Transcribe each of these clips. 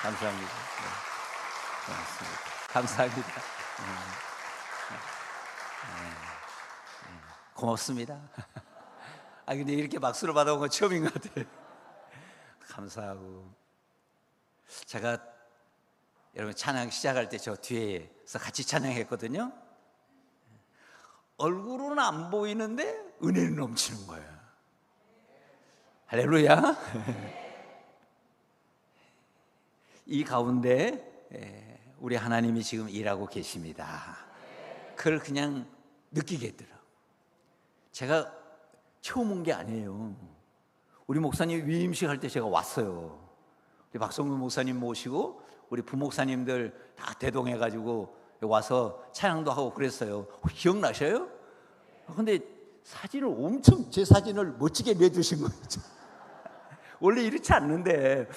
감사합니다. 네, 고맙습니다. 감사합니다. 고맙습니다. 근데 이렇게 박수를 받아온 건 처음인 것 같아요. 감사하고. 제가 여러분 찬양 시작할 때 저 뒤에서 같이 찬양했거든요. 얼굴은 안 보이는데 은혜는 넘치는 거예요. 할렐루야. 이 가운데 우리 하나님이 지금 일하고 계십니다. 그걸 그냥 느끼겠더라. 제가 처음 온 게 아니에요. 우리 목사님 위임식 할 때 제가 왔어요. 우리 박성근 목사님 모시고 우리 부목사님들 다 대동해가지고 와서 찬양도 하고 그랬어요. 기억나셔요? 근데 사진을 엄청 제 사진을 멋지게 내주신 거예요. 원래 이렇지 않는데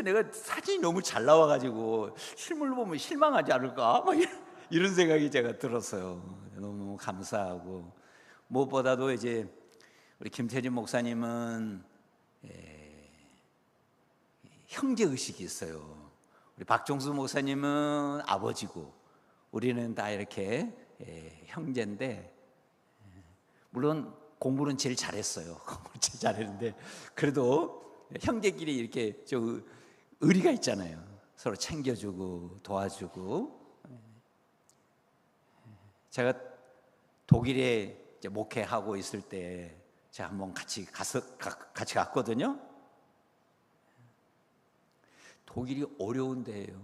내가 사진이 너무 잘 나와가지고 실물 보면 실망하지 않을까? 막 이런 생각이 제가 들었어요. 너무 감사하고, 무엇보다도 이제 우리 김태진 목사님은 형제 의식이 있어요. 우리 박종수 목사님은 아버지고 우리는 다 이렇게 형제인데, 물론 공부는 제일 잘했어요. 공부는 제일 잘했는데 그래도 형제끼리 이렇게 의리가 있잖아요. 서로 챙겨주고 도와주고. 제가 독일에 이제 목회하고 있을 때 제가 한번 같이 갔거든요. 독일이 어려운 데예요.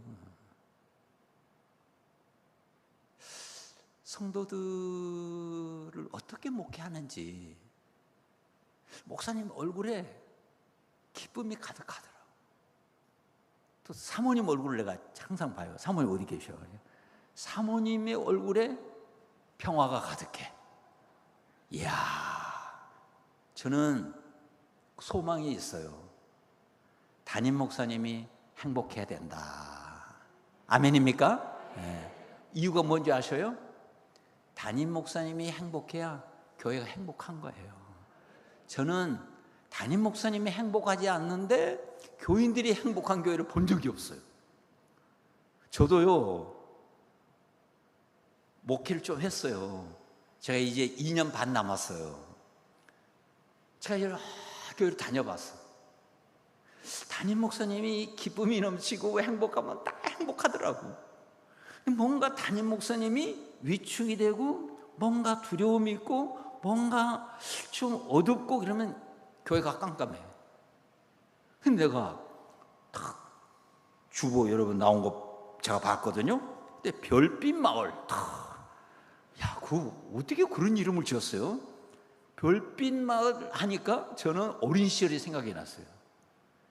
성도들을 어떻게 목회하는지 목사님 얼굴에 기쁨이 가득하더라고요. 또 사모님 얼굴을 내가 항상 봐요. 사모님 어디 계셔? 사모님의 얼굴에 평화가 가득해. 이야, 저는 소망이 있어요. 담임 목사님이 행복해야 된다. 아멘입니까? 네. 이유가 뭔지 아셔요? 담임 목사님이 행복해야 교회가 행복한 거예요. 저는 담임 목사님이 행복하지 않는데 교인들이 행복한 교회를 본 적이 없어요. 저도요, 목회를 좀 했어요. 제가 이제 2년 반 남았어요. 제가 여러 교회를 다녀봤어요. 담임 목사님이 기쁨이 넘치고 행복하면 다 행복하더라고. 뭔가 담임 목사님이 위축이 되고 뭔가 두려움이 있고 뭔가 좀 어둡고 그러면 교회가 깜깜해. 근데 내가 탁 주보 여러분 나온 거 제가 봤거든요. 근데 별빛 마을 야, 어떻게 그런 이름을 지었어요? 별빛 마을 하니까 저는 어린 시절이 생각이 났어요.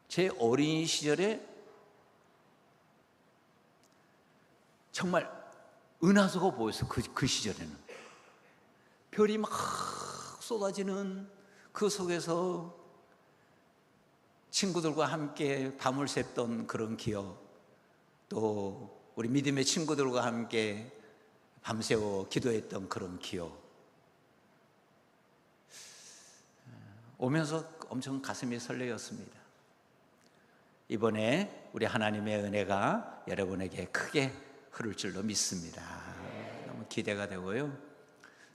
제 어린 시절에 정말 은하수가 보였어요. 그 시절에는 별이 막 쏟아지는 그 속에서 친구들과 함께 밤을 샜던 그런 기억, 또 우리 믿음의 친구들과 함께 밤새워 기도했던 그런 기억, 오면서 엄청 가슴이 설레었습니다. 이번에 우리 하나님의 은혜가 여러분에게 크게 흐를 줄로 믿습니다. 너무 기대가 되고요.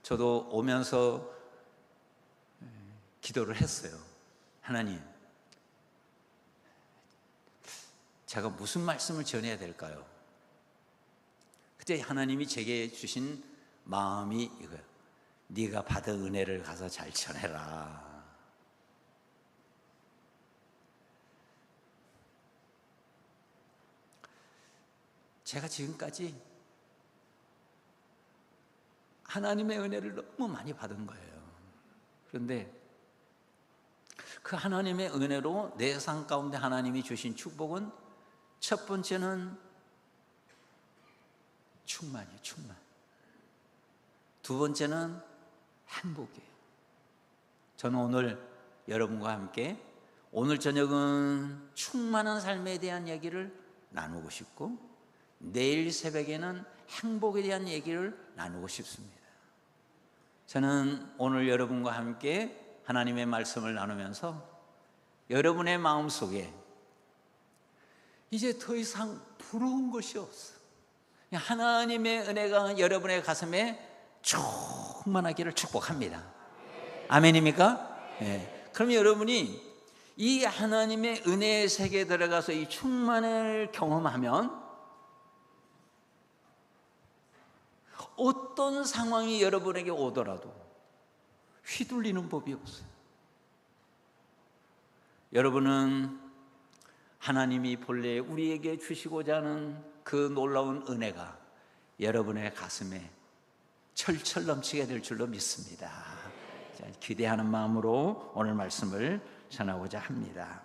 저도 오면서 기도를 했어요. 하나님, 제가 무슨 말씀을 전해야 될까요? 그때 하나님이 제게 주신 마음이 이거예요. 네가 받은 은혜를 가서 잘 전해라. 제가 지금까지 하나님의 은혜를 너무 많이 받은 거예요. 그런데 그 하나님의 은혜로 내 삶 가운데 하나님이 주신 축복은 첫 번째는 충만이에요. 충만. 두 번째는 행복이에요. 저는 오늘 여러분과 함께 오늘 저녁은 충만한 삶에 대한 얘기를 나누고 싶고, 내일 새벽에는 행복에 대한 얘기를 나누고 싶습니다. 저는 오늘 여러분과 함께 하나님의 말씀을 나누면서 여러분의 마음속에 이제 더 이상 부러운 것이 없어. 하나님의 은혜가 여러분의 가슴에 충만하기를 축복합니다. 아멘입니까? 네. 그럼 여러분이 이 하나님의 은혜의 세계에 들어가서 이 충만을 경험하면 어떤 상황이 여러분에게 오더라도 휘둘리는 법이 없어요. 여러분은 하나님이 본래 우리에게 주시고자 하는 그 놀라운 은혜가 여러분의 가슴에 철철 넘치게 될 줄로 믿습니다. 자, 기대하는 마음으로 오늘 말씀을 전하고자 합니다.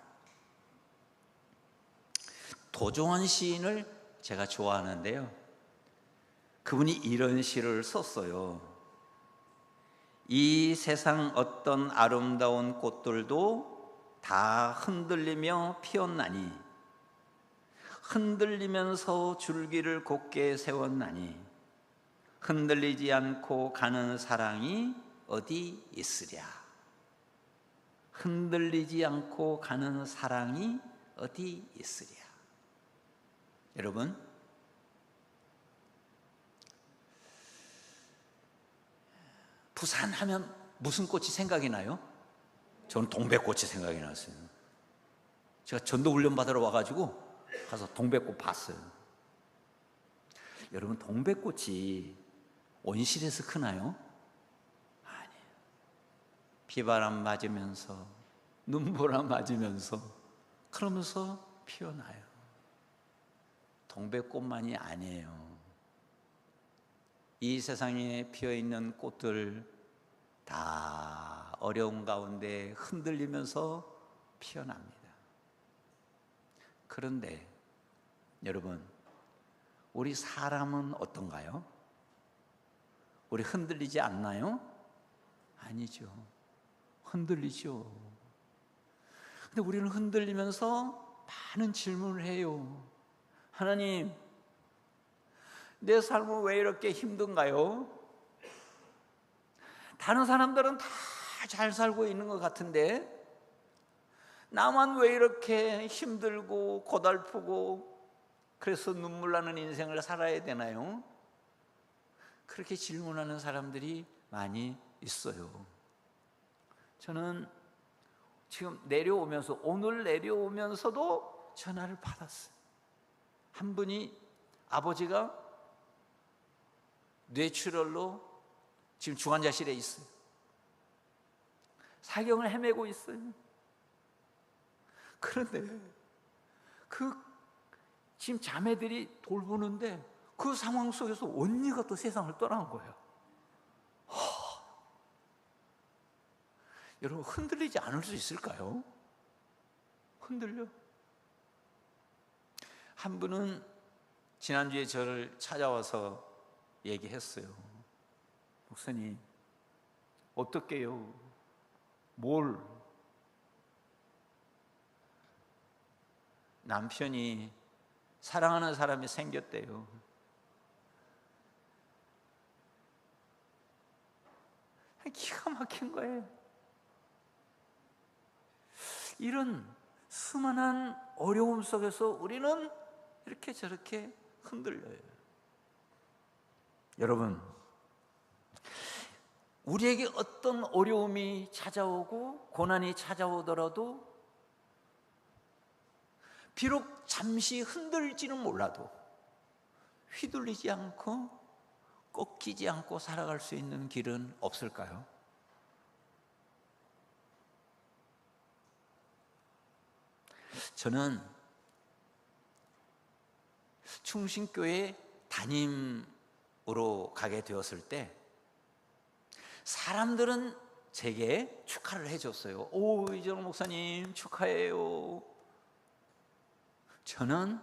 도종환 시인을 제가 좋아하는데요, 그분이 이런 시를 썼어요. 이 세상 어떤 아름다운 꽃들도 다 흔들리며 피었나니, 흔들리면서 줄기를 곧게 세웠나니, 흔들리지 않고 가는 사랑이 어디 있으랴. 흔들리지 않고 가는 사랑이 어디 있으랴. 여러분, 부산 하면 무슨 꽃이 생각이 나요? 저는 동백꽃이 생각이 났어요. 제가 전도훈련 받으러 와가지고 가서 동백꽃 봤어요. 여러분, 동백꽃이 온실에서 크나요? 아니에요. 비바람 맞으면서 눈보라 맞으면서 그러면서 피어나요. 동백꽃만이 아니에요. 이 세상에 피어있는 꽃들 다 어려운 가운데 흔들리면서 피어납니다. 그런데 여러분, 우리 사람은 어떤가요? 우리 흔들리지 않나요? 아니죠. 흔들리죠. 근데 우리는 흔들리면서 많은 질문을 해요. 하나님, 내 삶은 왜 이렇게 힘든가요? 다른 사람들은 다 잘 살고 있는 것 같은데 나만 왜 이렇게 힘들고 고달프고 그래서 눈물 나는 인생을 살아야 되나요? 그렇게 질문하는 사람들이 많이 있어요. 저는 지금 오늘 내려오면서도 전화를 받았어요. 한 분이 아버지가 뇌출혈로 지금 중환자실에 있어요. 사경을 헤매고 있어요. 그런데 지금 자매들이 돌보는데 그 상황 속에서 언니가 또 세상을 떠난 거예요. 여러분, 흔들리지 않을 수 있을까요? 흔들려. 한 분은 지난주에 저를 찾아와서 얘기했어요. 목사님, 어떡해요? 뭘? 남편이 사랑하는 사람이 생겼대요. 기가 막힌 거예요. 이런 수많은 어려움 속에서 우리는 이렇게 저렇게 흔들려요. 여러분, 우리에게 어떤 어려움이 찾아오고 고난이 찾아오더라도 비록 잠시 흔들지는 몰라도 휘둘리지 않고 꺾이지 않고 살아갈 수 있는 길은 없을까요? 저는 충신교회 담임으로 가게 되었을 때 사람들은 제게 축하를 해줬어요. 오, 이정호 목사님 축하해요. 저는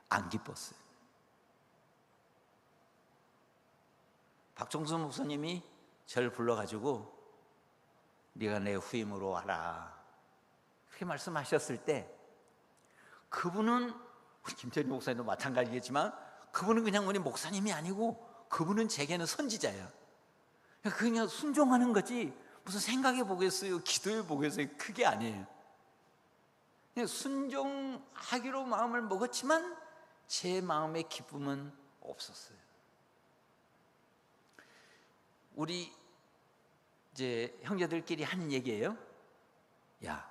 안 기뻤어요. 박종수 목사님이 저를 불러가지고 네가 내 후임으로 와라 그렇게 말씀하셨을 때 그분은 우리 김태리 목사님도 마찬가지겠지만 그분은 그냥 우리 목사님이 아니고 그분은 제게는 선지자예요. 그냥 순종하는 거지 무슨 생각해 보겠어요, 기도해 보겠어요, 그게 아니에요. 그냥 순종하기로 마음을 먹었지만 제 마음의 기쁨은 없었어요. 우리 이제 형제들끼리 하는 얘기예요. 야,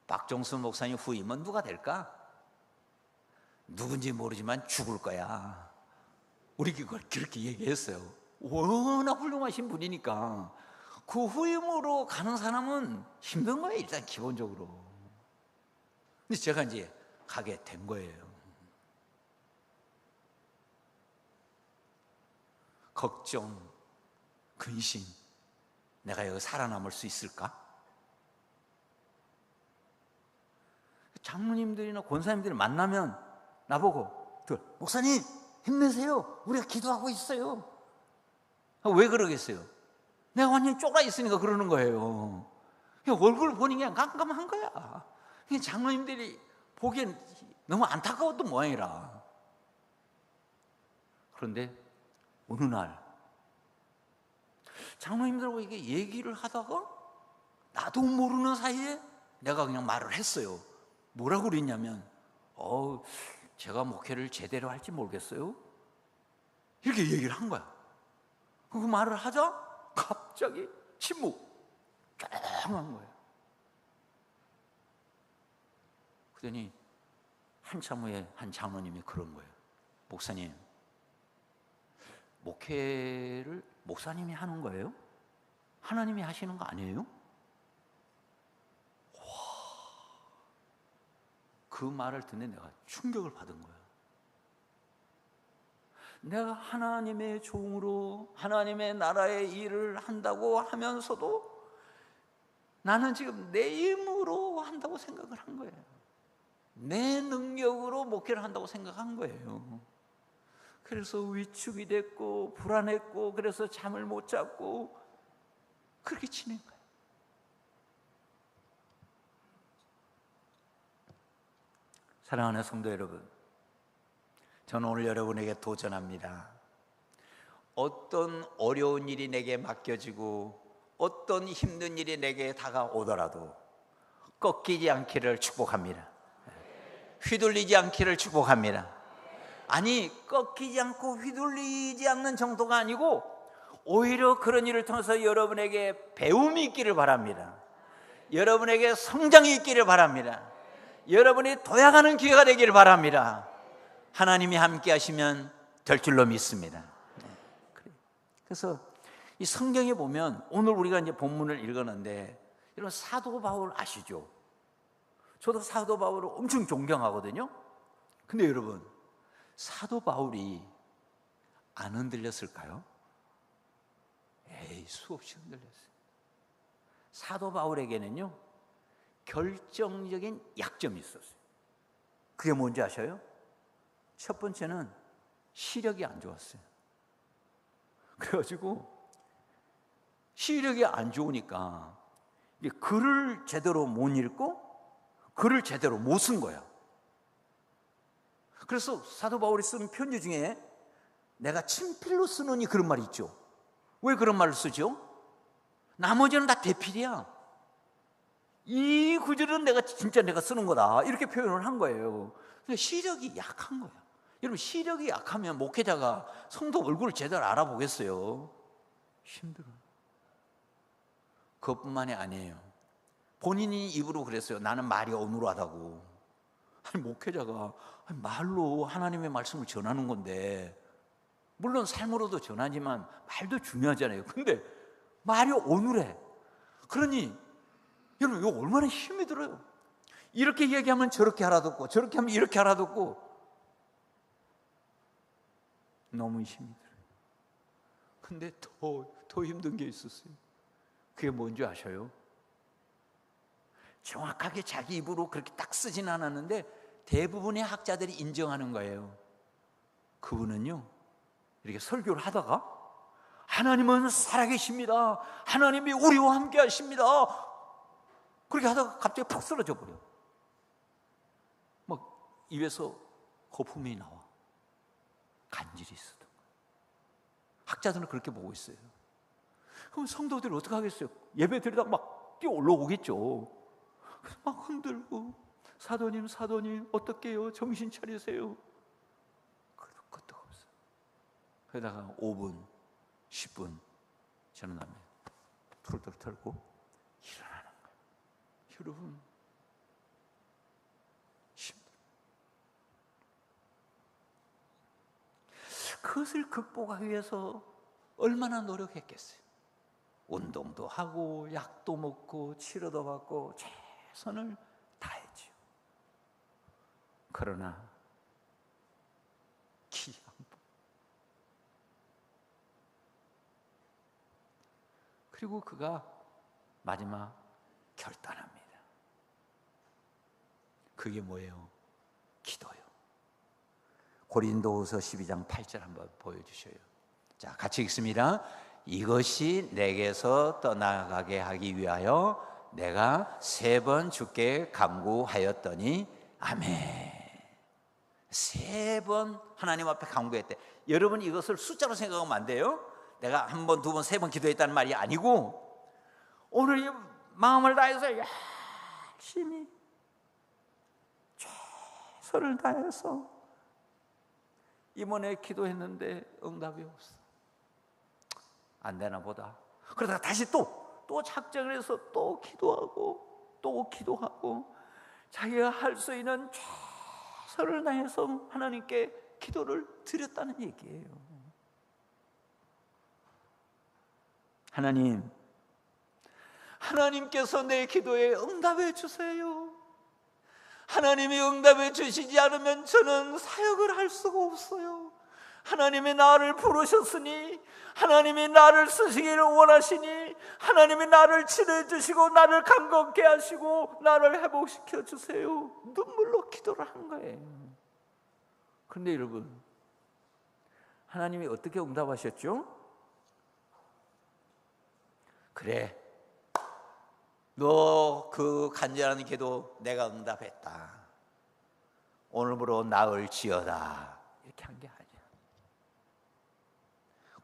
박정수 목사님 후임은 누가 될까? 누군지 모르지만 죽을 거야. 우리 그걸 그렇게 얘기했어요. 워낙 훌륭하신 분이니까 그 후임으로 가는 사람은 힘든 거예요, 일단 기본적으로. 근데 제가 이제 가게 된 거예요. 걱정, 근심, 내가 여기 살아남을 수 있을까? 장로님들이나 권사님들이 만나면 나보고 목사님 힘내세요, 우리가 기도하고 있어요. 왜 그러겠어요? 내가 완전히 쫄아 있으니까 그러는 거예요. 얼굴 보니 그냥 깜깜한 거야. 장로님들이 보기엔 너무 안타까웠던 모양이라. 그런데 어느 날 장로님들하고 이게 얘기를 하다가 나도 모르는 사이에 내가 그냥 말을 했어요. 뭐라고 그랬냐면 제가 목회를 제대로 할지 모르겠어요, 이렇게 얘기를 한 거야. 그 말을 하자 갑자기 침묵, 조용한 거예요. 그러더니 한참 후에 한 장로님이 그런 거예요. 목사님, 목회를 목사님이 하는 거예요? 하나님이 하시는 거 아니에요? 와, 그 말을 듣는 내가 충격을 받은 거예요. 내가 하나님의 종으로 하나님의 나라의 일을 한다고 하면서도 나는 지금 내 힘으로 한다고 생각을 한 거예요. 내 능력으로 목회를 한다고 생각한 거예요. 그래서 위축이 됐고 불안했고 그래서 잠을 못 잤고 그렇게 지낸 거예요. 사랑하는 성도 여러분, 저는 오늘 여러분에게 도전합니다. 어떤 어려운 일이 내게 맡겨지고 어떤 힘든 일이 내게 다가오더라도 꺾이지 않기를 축복합니다. 휘둘리지 않기를 축복합니다. 아니, 꺾이지 않고 휘둘리지 않는 정도가 아니고 오히려 그런 일을 통해서 여러분에게 배움이 있기를 바랍니다. 여러분에게 성장이 있기를 바랍니다. 여러분이 도약하는 기회가 되기를 바랍니다. 하나님이 함께 하시면 될 줄로 믿습니다. 그래서 이 성경에 보면 오늘 우리가 이제 본문을 읽었는데 이런 사도 바울 아시죠? 저도 사도 바울을 엄청 존경하거든요. 근데 여러분, 사도 바울이 안 흔들렸을까요? 수없이 흔들렸어요. 사도 바울에게는요 결정적인 약점이 있었어요. 그게 뭔지 아셔요? 첫 번째는 시력이 안 좋았어요. 그래가지고 시력이 안 좋으니까 글을 제대로 못 읽고 글을 제대로 못 쓴 거예요. 그래서 사도 바울이 쓰는 편지 중에 내가 친필로 쓰느니 그런 말이 있죠. 왜 그런 말을 쓰죠? 나머지는 다 대필이야. 이 구절은 진짜 내가 쓰는 거다, 이렇게 표현을 한 거예요. 시력이 약한 거예요. 여러분, 시력이 약하면 목회자가 성도 얼굴을 제대로 알아보겠어요? 힘들어요. 그것뿐만이 아니에요. 본인이 입으로 그랬어요. 나는 말이 어눌하다고. 아니, 목회자가 말로 하나님의 말씀을 전하는 건데, 물론 삶으로도 전하지만 말도 중요하잖아요. 근데 말이 어눌해. 그러니 여러분, 이거 얼마나 힘이 들어요. 이렇게 얘기하면 저렇게 알아듣고 저렇게 하면 이렇게 알아듣고 너무 힘이 들어요. 근데 더 힘든 게 있었어요. 그게 뭔지 아셔요? 정확하게 자기 입으로 그렇게 딱 쓰진 않았는데 대부분의 학자들이 인정하는 거예요. 그분은요, 이렇게 설교를 하다가 하나님은 살아계십니다, 하나님이 우리와 함께 하십니다, 그렇게 하다가 갑자기 팍 쓰러져 버려. 막 입에서 거품이 나와. 간질이 있었던 거예요. 학자들은 그렇게 보고 있어요. 그럼 성도들이 어떻게 하겠어요? 예배 드리다가 막 뛰어 올라오겠죠. 그래서 막 흔들고 사도님 어떡해요? 정신 차리세요. 그래도 끄떡 없어. 그러다가 5분 10분 저는 하면 툴툴 털고 일어나는 거예요. 여러분, 힘들어요. 그것을 극복하기 위해서 얼마나 노력했겠어요. 운동도 하고 약도 먹고 치료도 받고 최선을 다했죠. 그러나 기 한 번. 그리고 그가 마지막 결단합니다. 그게 뭐예요? 기도요. 고린도후서 12장 8절 한번 보여주셔요. 자, 같이 읽습니다. 이것이 내게서 떠나가게 하기 위하여 내가 3번 주께 간구하였더니 아멘. 3번 하나님 앞에 간구했대. 여러분, 이것을 숫자로 생각하면 안 돼요. 내가 1번, 2번, 3번 기도했다는 말이 아니고 오늘 이 마음을 다해서 열심히 최선을 다해서 이번에 기도했는데 응답이 없어. 안 되나 보다. 그러다가 다시 또 작정을 해서 또 기도하고 자기가 할 수 있는 최선을 다해서 하나님께 기도를 드렸다는 얘기예요. 하나님께서 내 기도에 응답해 주세요. 하나님이 응답해 주시지 않으면 저는 사역을 할 수가 없어요. 하나님이 나를 부르셨으니, 하나님이 나를 쓰시기를 원하시니, 하나님이 나를 치료해 주시고 나를 강건케 하시고 나를 회복시켜 주세요. 눈물로 기도를 한 거예요. 그런데 여러분, 하나님이 어떻게 응답하셨죠? 그래, 너 그 간절한 기도 내가 응답했다. 오늘부로 나을지어다. 이렇게 한 게 아니야.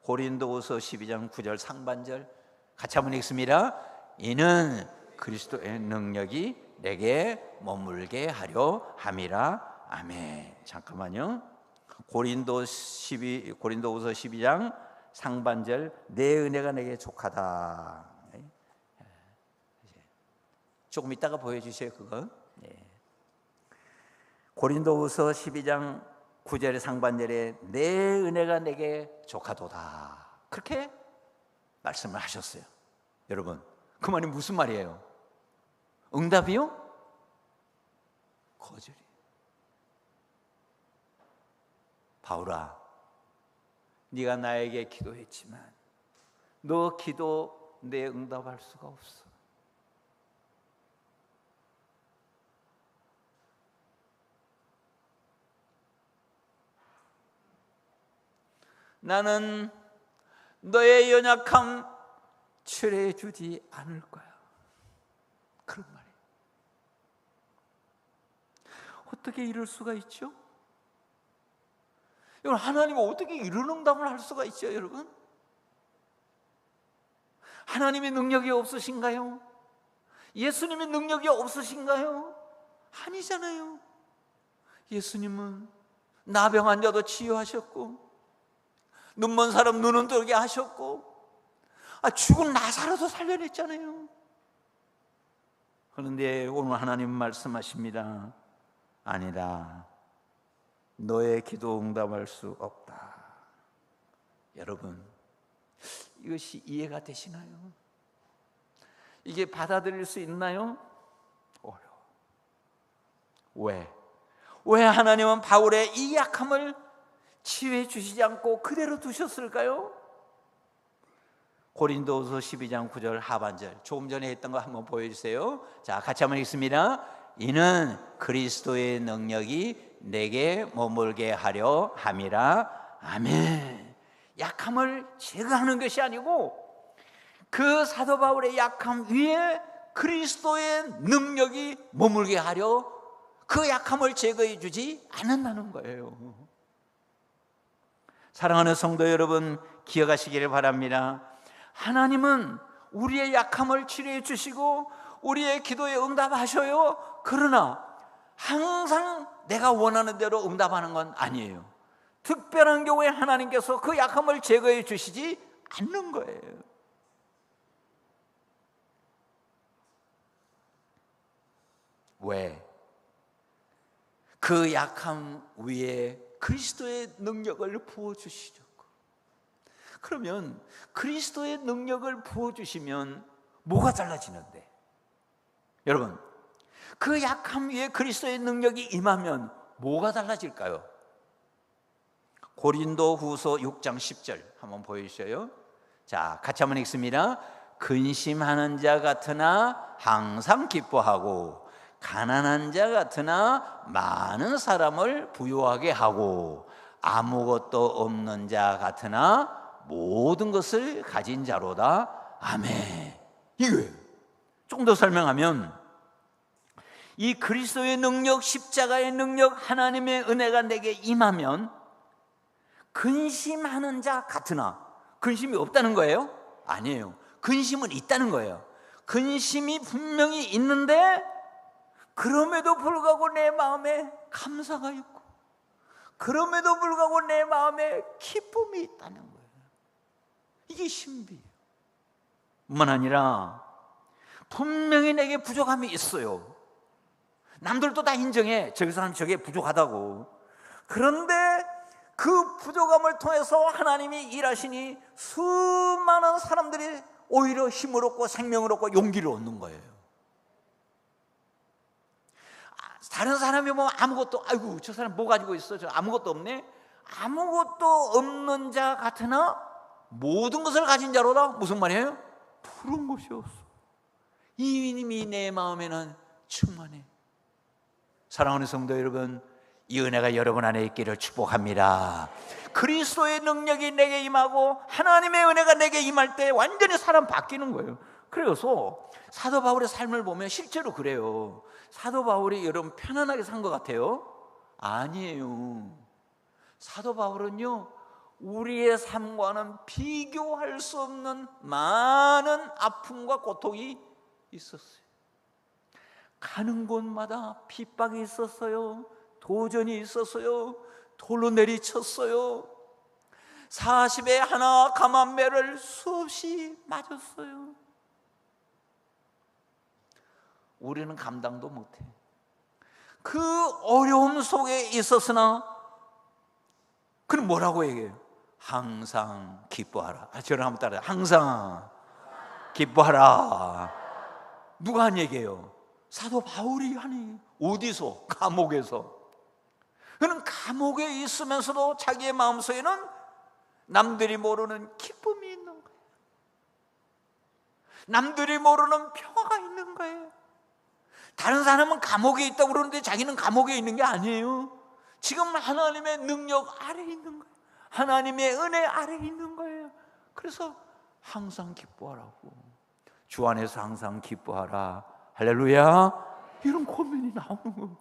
고린도후서 12장 9절 상반절 같이 한번 읽습니다. 이는 그리스도의 능력이 내게 머물게 하려 함이라. 아멘. 잠깐만요. 고린도후서 12장 상반절 내 은혜가 내게 족하다. 조금 이따가 보여주세요. 그거. 고린도후서 12장 9절의 상반절에 내 은혜가 내게 족하도다. 그렇게 말씀을 하셨어요. 여러분, 그 말이 무슨 말이에요? 응답이요? 거절이에요. 바울아, 네가 나에게 기도했지만 너 기도 내 응답할 수가 없어. 나는 너의 연약함 치료해 주지 않을 거야. 그런 말이에요. 어떻게 이럴 수가 있죠? 여러분, 하나님은 어떻게 이런 응답을 할 수가 있죠, 여러분? 하나님의 능력이 없으신가요? 예수님의 능력이 없으신가요? 아니잖아요. 예수님은 나병 환자도 치유하셨고, 눈먼 사람 눈은 뜨게 하셨고, 죽은 나사로도 살려냈잖아요. 그런데 오늘 하나님 말씀하십니다. 아니다, 너의 기도 응답할 수 없다. 여러분, 이것이 이해가 되시나요? 이게 받아들일 수 있나요? 어려워. 왜 하나님은 바울의 이 약함을 치유해 주시지 않고 그대로 두셨을까요? 고린도후서 12장 9절 하반절, 조금 전에 했던 거 한번 보여주세요. 자, 같이 한번 읽습니다. 이는 그리스도의 능력이 내게 머물게 하려 함이라. 아멘. 약함을 제거하는 것이 아니고 그 사도 바울의 약함 위에 그리스도의 능력이 머물게 하려 그 약함을 제거해 주지 않는다는 거예요. 사랑하는 성도 여러분, 기억하시기를 바랍니다. 하나님은 우리의 약함을 치료해 주시고 우리의 기도에 응답하셔요. 그러나 항상 내가 원하는 대로 응답하는 건 아니에요. 특별한 경우에 하나님께서 그 약함을 제거해 주시지 않는 거예요. 왜? 그 약함 위에 그리스도의 능력을 부어주시죠. 그러면 그리스도의 능력을 부어주시면 뭐가 달라지는데? 여러분, 그 약함 위에 그리스도의 능력이 임하면 뭐가 달라질까요? 고린도 후서 6장 10절 한번 보여주셔요. 자, 같이 한번 읽습니다. 근심하는 자 같으나 항상 기뻐하고 가난한 자 같으나 많은 사람을 부유하게 하고 아무것도 없는 자 같으나 모든 것을 가진 자로다. 아멘. 이거예요. 조금 더 설명하면 이 그리스도의 능력, 십자가의 능력, 하나님의 은혜가 내게 임하면 근심하는 자 같으나, 근심이 없다는 거예요? 아니에요. 근심은 있다는 거예요. 근심이 분명히 있는데 그럼에도 불구하고 내 마음에 감사가 있고 그럼에도 불구하고 내 마음에 기쁨이 있다는 거예요. 이게 신비예요. 뿐만 아니라 분명히 내게 부족함이 있어요. 남들도 다 인정해. 저기 사람 저게 부족하다고. 그런데 그 부족함을 통해서 하나님이 일하시니 수많은 사람들이 오히려 힘을 얻고 생명을 얻고 용기를 얻는 거예요. 다른 사람이 보면 아무것도, 아이고 저 사람 뭐 가지고 있어? 저 아무것도 없네? 아무것도 없는 자 같으나 모든 것을 가진 자로다. 무슨 말이에요? 푸른 것이 없어. 이미 내 마음에는 충만해. 사랑하는 성도 여러분, 이 은혜가 여러분 안에 있기를 축복합니다. 그리스도의 능력이 내게 임하고 하나님의 은혜가 내게 임할 때 완전히 사람 바뀌는 거예요. 그래서 사도 바울의 삶을 보면 실제로 그래요. 사도 바울이 여러분 편안하게 산 것 같아요? 아니에요. 사도 바울은요, 우리의 삶과는 비교할 수 없는 많은 아픔과 고통이 있었어요. 가는 곳마다 핍박이 있었어요. 도전이 있었어요. 돌로 내리쳤어요. 40에 하나 감한매를 수없이 맞았어요. 우리는 감당도 못해. 그 어려움 속에 있었으나 그는 뭐라고 얘기해요? 항상 기뻐하라. 저를 한번 따라해요. 항상 기뻐하라. 누가 한 얘기예요? 사도 바울이 하니. 어디서? 감옥에서. 그는 감옥에 있으면서도 자기의 마음속에는 남들이 모르는 기쁨이 있는 거예요. 남들이 모르는 평화가 있는 거예요. 다른 사람은 감옥에 있다고 그러는데 자기는 감옥에 있는 게 아니에요. 지금 하나님의 능력 아래에 있는 거예요. 하나님의 은혜 아래에 있는 거예요. 그래서 항상 기뻐하라고. 주 안에서 항상 기뻐하라. 할렐루야. 이런 고민이 나오는 거예요.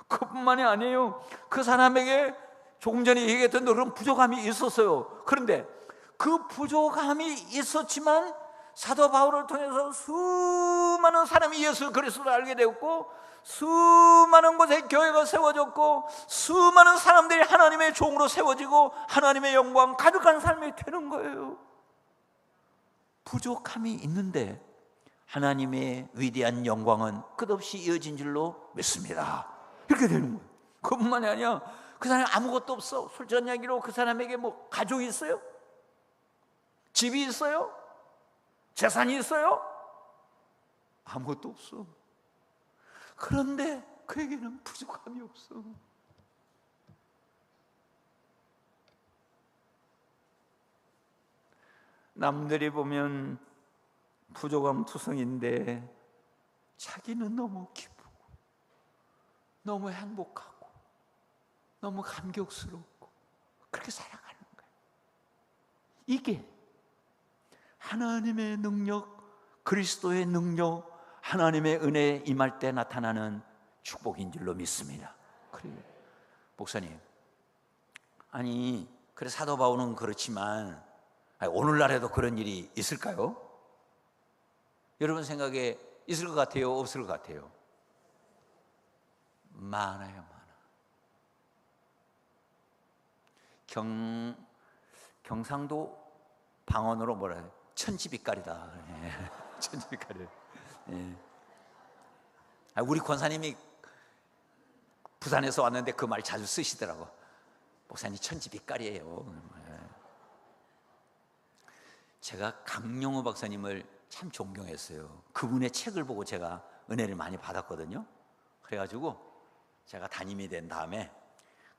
그뿐만이 아니에요. 그 사람에게 조금 전에 얘기했던 그런 부족함이 있었어요. 그런데 그 부족함이 있었지만 사도 바울을 통해서 수많은 사람이 예수 그리스도를 알게 되었고 수많은 곳에 교회가 세워졌고 수많은 사람들이 하나님의 종으로 세워지고 하나님의 영광 가득한 삶이 되는 거예요. 부족함이 있는데 하나님의 위대한 영광은 끝없이 이어진 줄로 믿습니다. 이렇게 되는 거예요. 그뿐만이 아니야. 그 사람이 아무것도 없어. 솔직한 이야기로 그 사람에게 뭐 가족이 있어요? 집이 있어요? 재산이 있어요? 아무것도 없어. 그런데 그에게는 부족함이 없어. 남들이 보면 부족함 투성인데 자기는 너무 기쁘고 너무 행복하고 너무 감격스럽고 그렇게 살아가는 거예요. 이게 하나님의 능력, 그리스도의 능력, 하나님의 은혜에 임할 때 나타나는 축복인 줄로 믿습니다. 그래요. 목사님, 아니 그래 사도 바울은 그렇지만 오늘날에도 그런 일이 있을까요? 여러분 생각에 있을 것 같아요? 없을 것 같아요? 많아요, 많아. 경상도 방언으로 뭐라 해요? 천지빛깔이다. 예. 천지빛깔이. 예. 우리 권사님이 부산에서 왔는데 그 말 자주 쓰시더라고. 목사님 천지빛깔이에요. 예. 제가 강용호 박사님을 참 존경했어요. 그분의 책을 보고 제가 은혜를 많이 받았거든요. 그래가지고 제가 담임이 된 다음에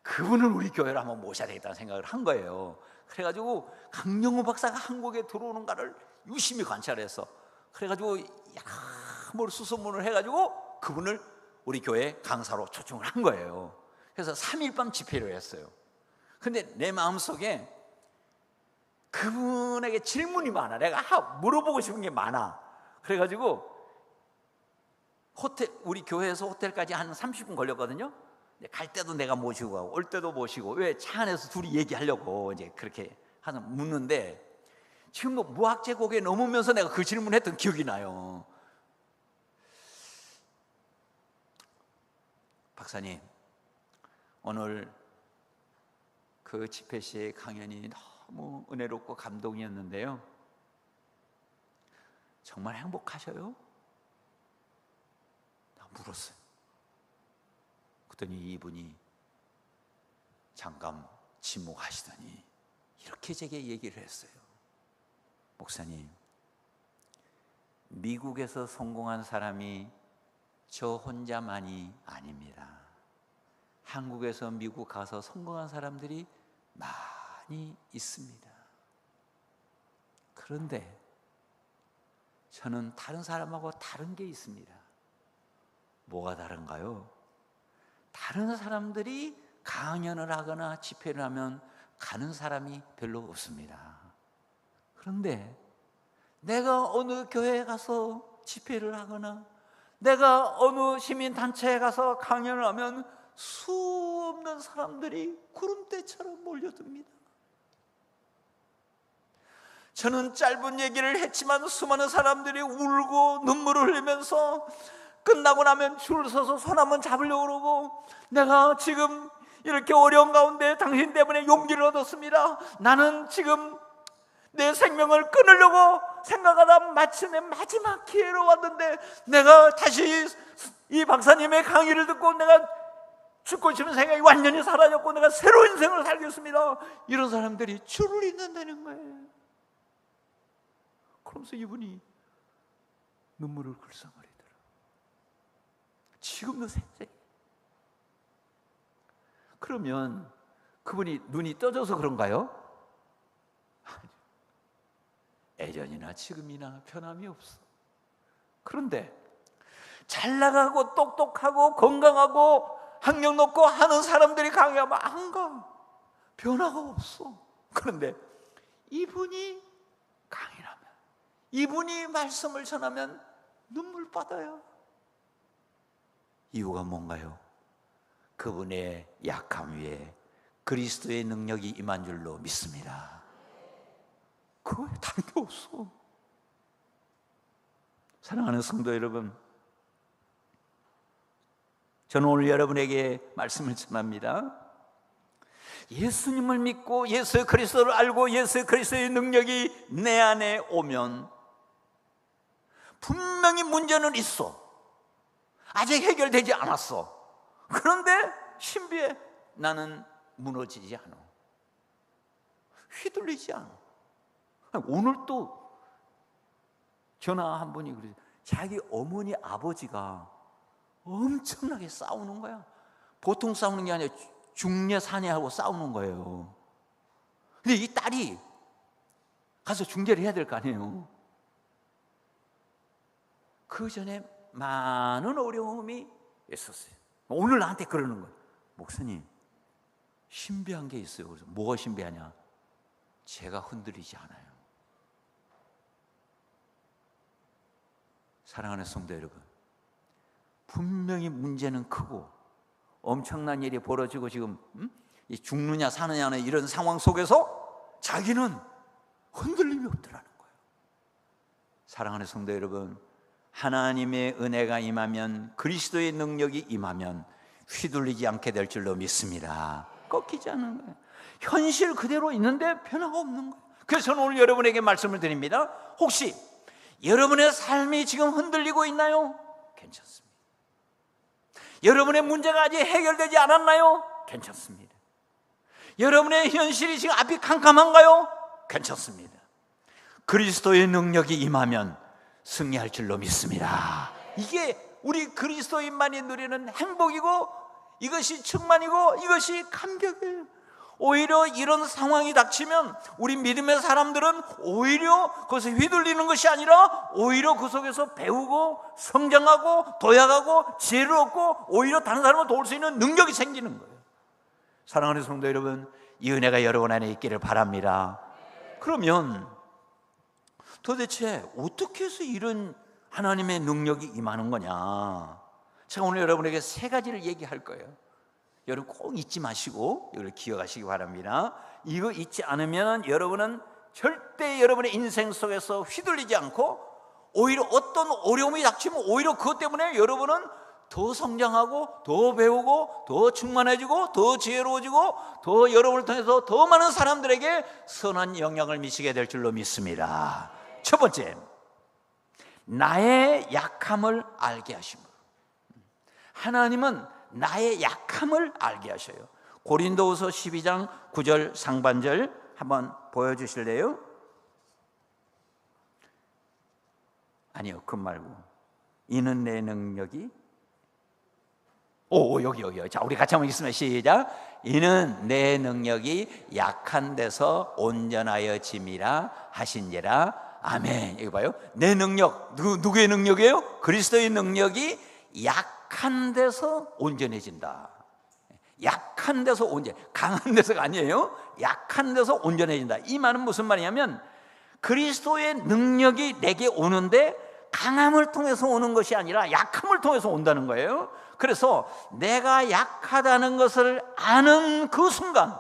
그분을 우리 교회로 한번 모셔야 되겠다는 생각을 한 거예요. 그래가지고 강용호 박사가 한국에 들어오는가를 유심히 관찰해서 그래가지고 여러 수소문을 해가지고 그분을 우리 교회 강사로 초청을 한 거예요. 그래서 3일 밤 집회를 했어요. 근데 내 마음속에 그분에게 질문이 많아. 내가 물어보고 싶은 게 많아. 그래가지고 우리 교회에서 호텔까지 한 30분 걸렸거든요. 갈 때도 내가 모시고 가고 올 때도 모시고, 왜 차 안에서 둘이 얘기하려고 이제 그렇게 묻는데, 지금 뭐 무학제국에 넘으면서 내가 그 질문했던 기억이 나요. 박사님, 오늘 그 집회 시의 강연이 너무 은혜롭고 감동이었는데요, 정말 행복하셔요? 나 물었어요. 그랬더니 이분이 잠깐 침묵하시더니 이렇게 제게 얘기를 했어요. 목사님, 미국에서 성공한 사람이 저 혼자만이 아닙니다. 한국에서 미국 가서 성공한 사람들이 많이 있습니다. 그런데 저는 다른 사람하고 다른 게 있습니다. 뭐가 다른가요? 다른 사람들이 강연을 하거나 집회를 하면 가는 사람이 별로 없습니다. 그런데 내가 어느 교회에 가서 집회를 하거나 내가 어느 시민단체에 가서 강연을 하면 수 없는 사람들이 구름대처럼 몰려듭니다. 저는 짧은 얘기를 했지만 수많은 사람들이 울고 눈물을 흘리면서 끝나고 나면 줄 서서 손 한번 잡으려고 그러고, 내가 지금 이렇게 어려운 가운데 당신 때문에 용기를 얻었습니다. 나는 지금 내 생명을 끊으려고 생각하다 마침내 마지막 기회로 왔는데 내가 다시 이 박사님의 강의를 듣고 내가 죽고 싶은 생각이 완전히 사라졌고 내가 새로운 인생을 살겠습니다. 이런 사람들이 줄을 잇는다는 거예요. 그러면서 이분이 눈물을 글썽거리더라. 지금도 생생해. 그러면 그분이 눈이 떠져서 그런가요? 예전이나 지금이나 변함이 없어. 그런데 잘 나가고 똑똑하고 건강하고 학력 높고 하는 사람들이 강의하면 안 가. 변화가 없어. 그런데 이분이 강의를 하면, 이분이 말씀을 전하면 눈물 받아요. 이유가 뭔가요? 그분의 약함 위에 그리스도의 능력이 임한 줄로 믿습니다. 그거에 다른 게 없어. 사랑하는 성도 여러분, 저는 오늘 여러분에게 말씀을 전합니다. 예수님을 믿고 예수 그리스도를 알고 예수 그리스도의 능력이 내 안에 오면 분명히 문제는 있어. 아직 해결되지 않았어. 그런데 신비해. 나는 무너지지 않아. 휘둘리지 않아. 오늘 또 전화 한 분이 그러죠. 자기 어머니 아버지가 엄청나게 싸우는 거야. 보통 싸우는 게 아니라 중녀 사내하고 싸우는 거예요. 근데 이 딸이 가서 중재를 해야 될 거 아니에요. 그 전에 많은 어려움이 있었어요. 오늘 나한테 그러는 거예요. 목사님, 신비한 게 있어요. 그래서 뭐가 신비하냐? 제가 흔들리지 않아요. 사랑하는 성도 여러분, 분명히 문제는 크고 엄청난 일이 벌어지고 지금 죽느냐 사느냐는 이런 상황 속에서 자기는 흔들림이 없더라는 거예요. 사랑하는 성도 여러분, 하나님의 은혜가 임하면, 그리스도의 능력이 임하면 휘둘리지 않게 될 줄로 믿습니다. 꺾이지 않는 거예요. 현실 그대로 있는데 변화가 없는 거예요. 그래서 저는 오늘 여러분에게 말씀을 드립니다. 혹시 여러분의 삶이 지금 흔들리고 있나요? 괜찮습니다. 여러분의 문제가 아직 해결되지 않았나요? 괜찮습니다. 여러분의 현실이 지금 앞이 캄캄한가요? 괜찮습니다. 그리스도의 능력이 임하면 승리할 줄로 믿습니다. 이게 우리 그리스도인만이 누리는 행복이고, 이것이 충만이고, 이것이 감격이에요. 오히려 이런 상황이 닥치면 우리 믿음의 사람들은 오히려 그것에 휘둘리는 것이 아니라 오히려 그 속에서 배우고 성장하고 도약하고 지혜를 얻고 오히려 다른 사람을 도울 수 있는 능력이 생기는 거예요. 사랑하는 성도 여러분, 이 은혜가 여러분 안에 있기를 바랍니다. 그러면 도대체 어떻게 해서 이런 하나님의 능력이 임하는 거냐? 제가 오늘 여러분에게 세 가지를 얘기할 거예요. 여러분 꼭 잊지 마시고 이걸 기억하시기 바랍니다. 이거 잊지 않으면 여러분은 절대 여러분의 인생 속에서 휘둘리지 않고 오히려 어떤 어려움이 닥치면 오히려 그것 때문에 여러분은 더 성장하고 더 배우고 더 충만해지고 더 지혜로워지고 더 여러분을 통해서 더 많은 사람들에게 선한 영향을 미치게 될 줄로 믿습니다. 첫 번째, 나의 약함을 알게 하심으로. 하나님은 나의 약함을 알게 하셔요. 고린도후서 12장 9절 상반절 한번 보여주실래요? 아니요, 그 말고 이는 내 능력이 여기. 자, 우리 같이 한번 읽습니다. 시작. 이는 내 능력이 약한 데서 온전하여 짐이라 하신지라. 아멘. 이거 봐요. 내 능력, 누구의 능력이에요? 그리스도의 능력이 약한 데서 온전해진다. 약한 데서 강한 데서가 아니에요. 약한 데서 온전해진다. 이 말은 무슨 말이냐면 그리스도의 능력이 내게 오는데 강함을 통해서 오는 것이 아니라 약함을 통해서 온다는 거예요. 그래서 내가 약하다는 것을 아는 그 순간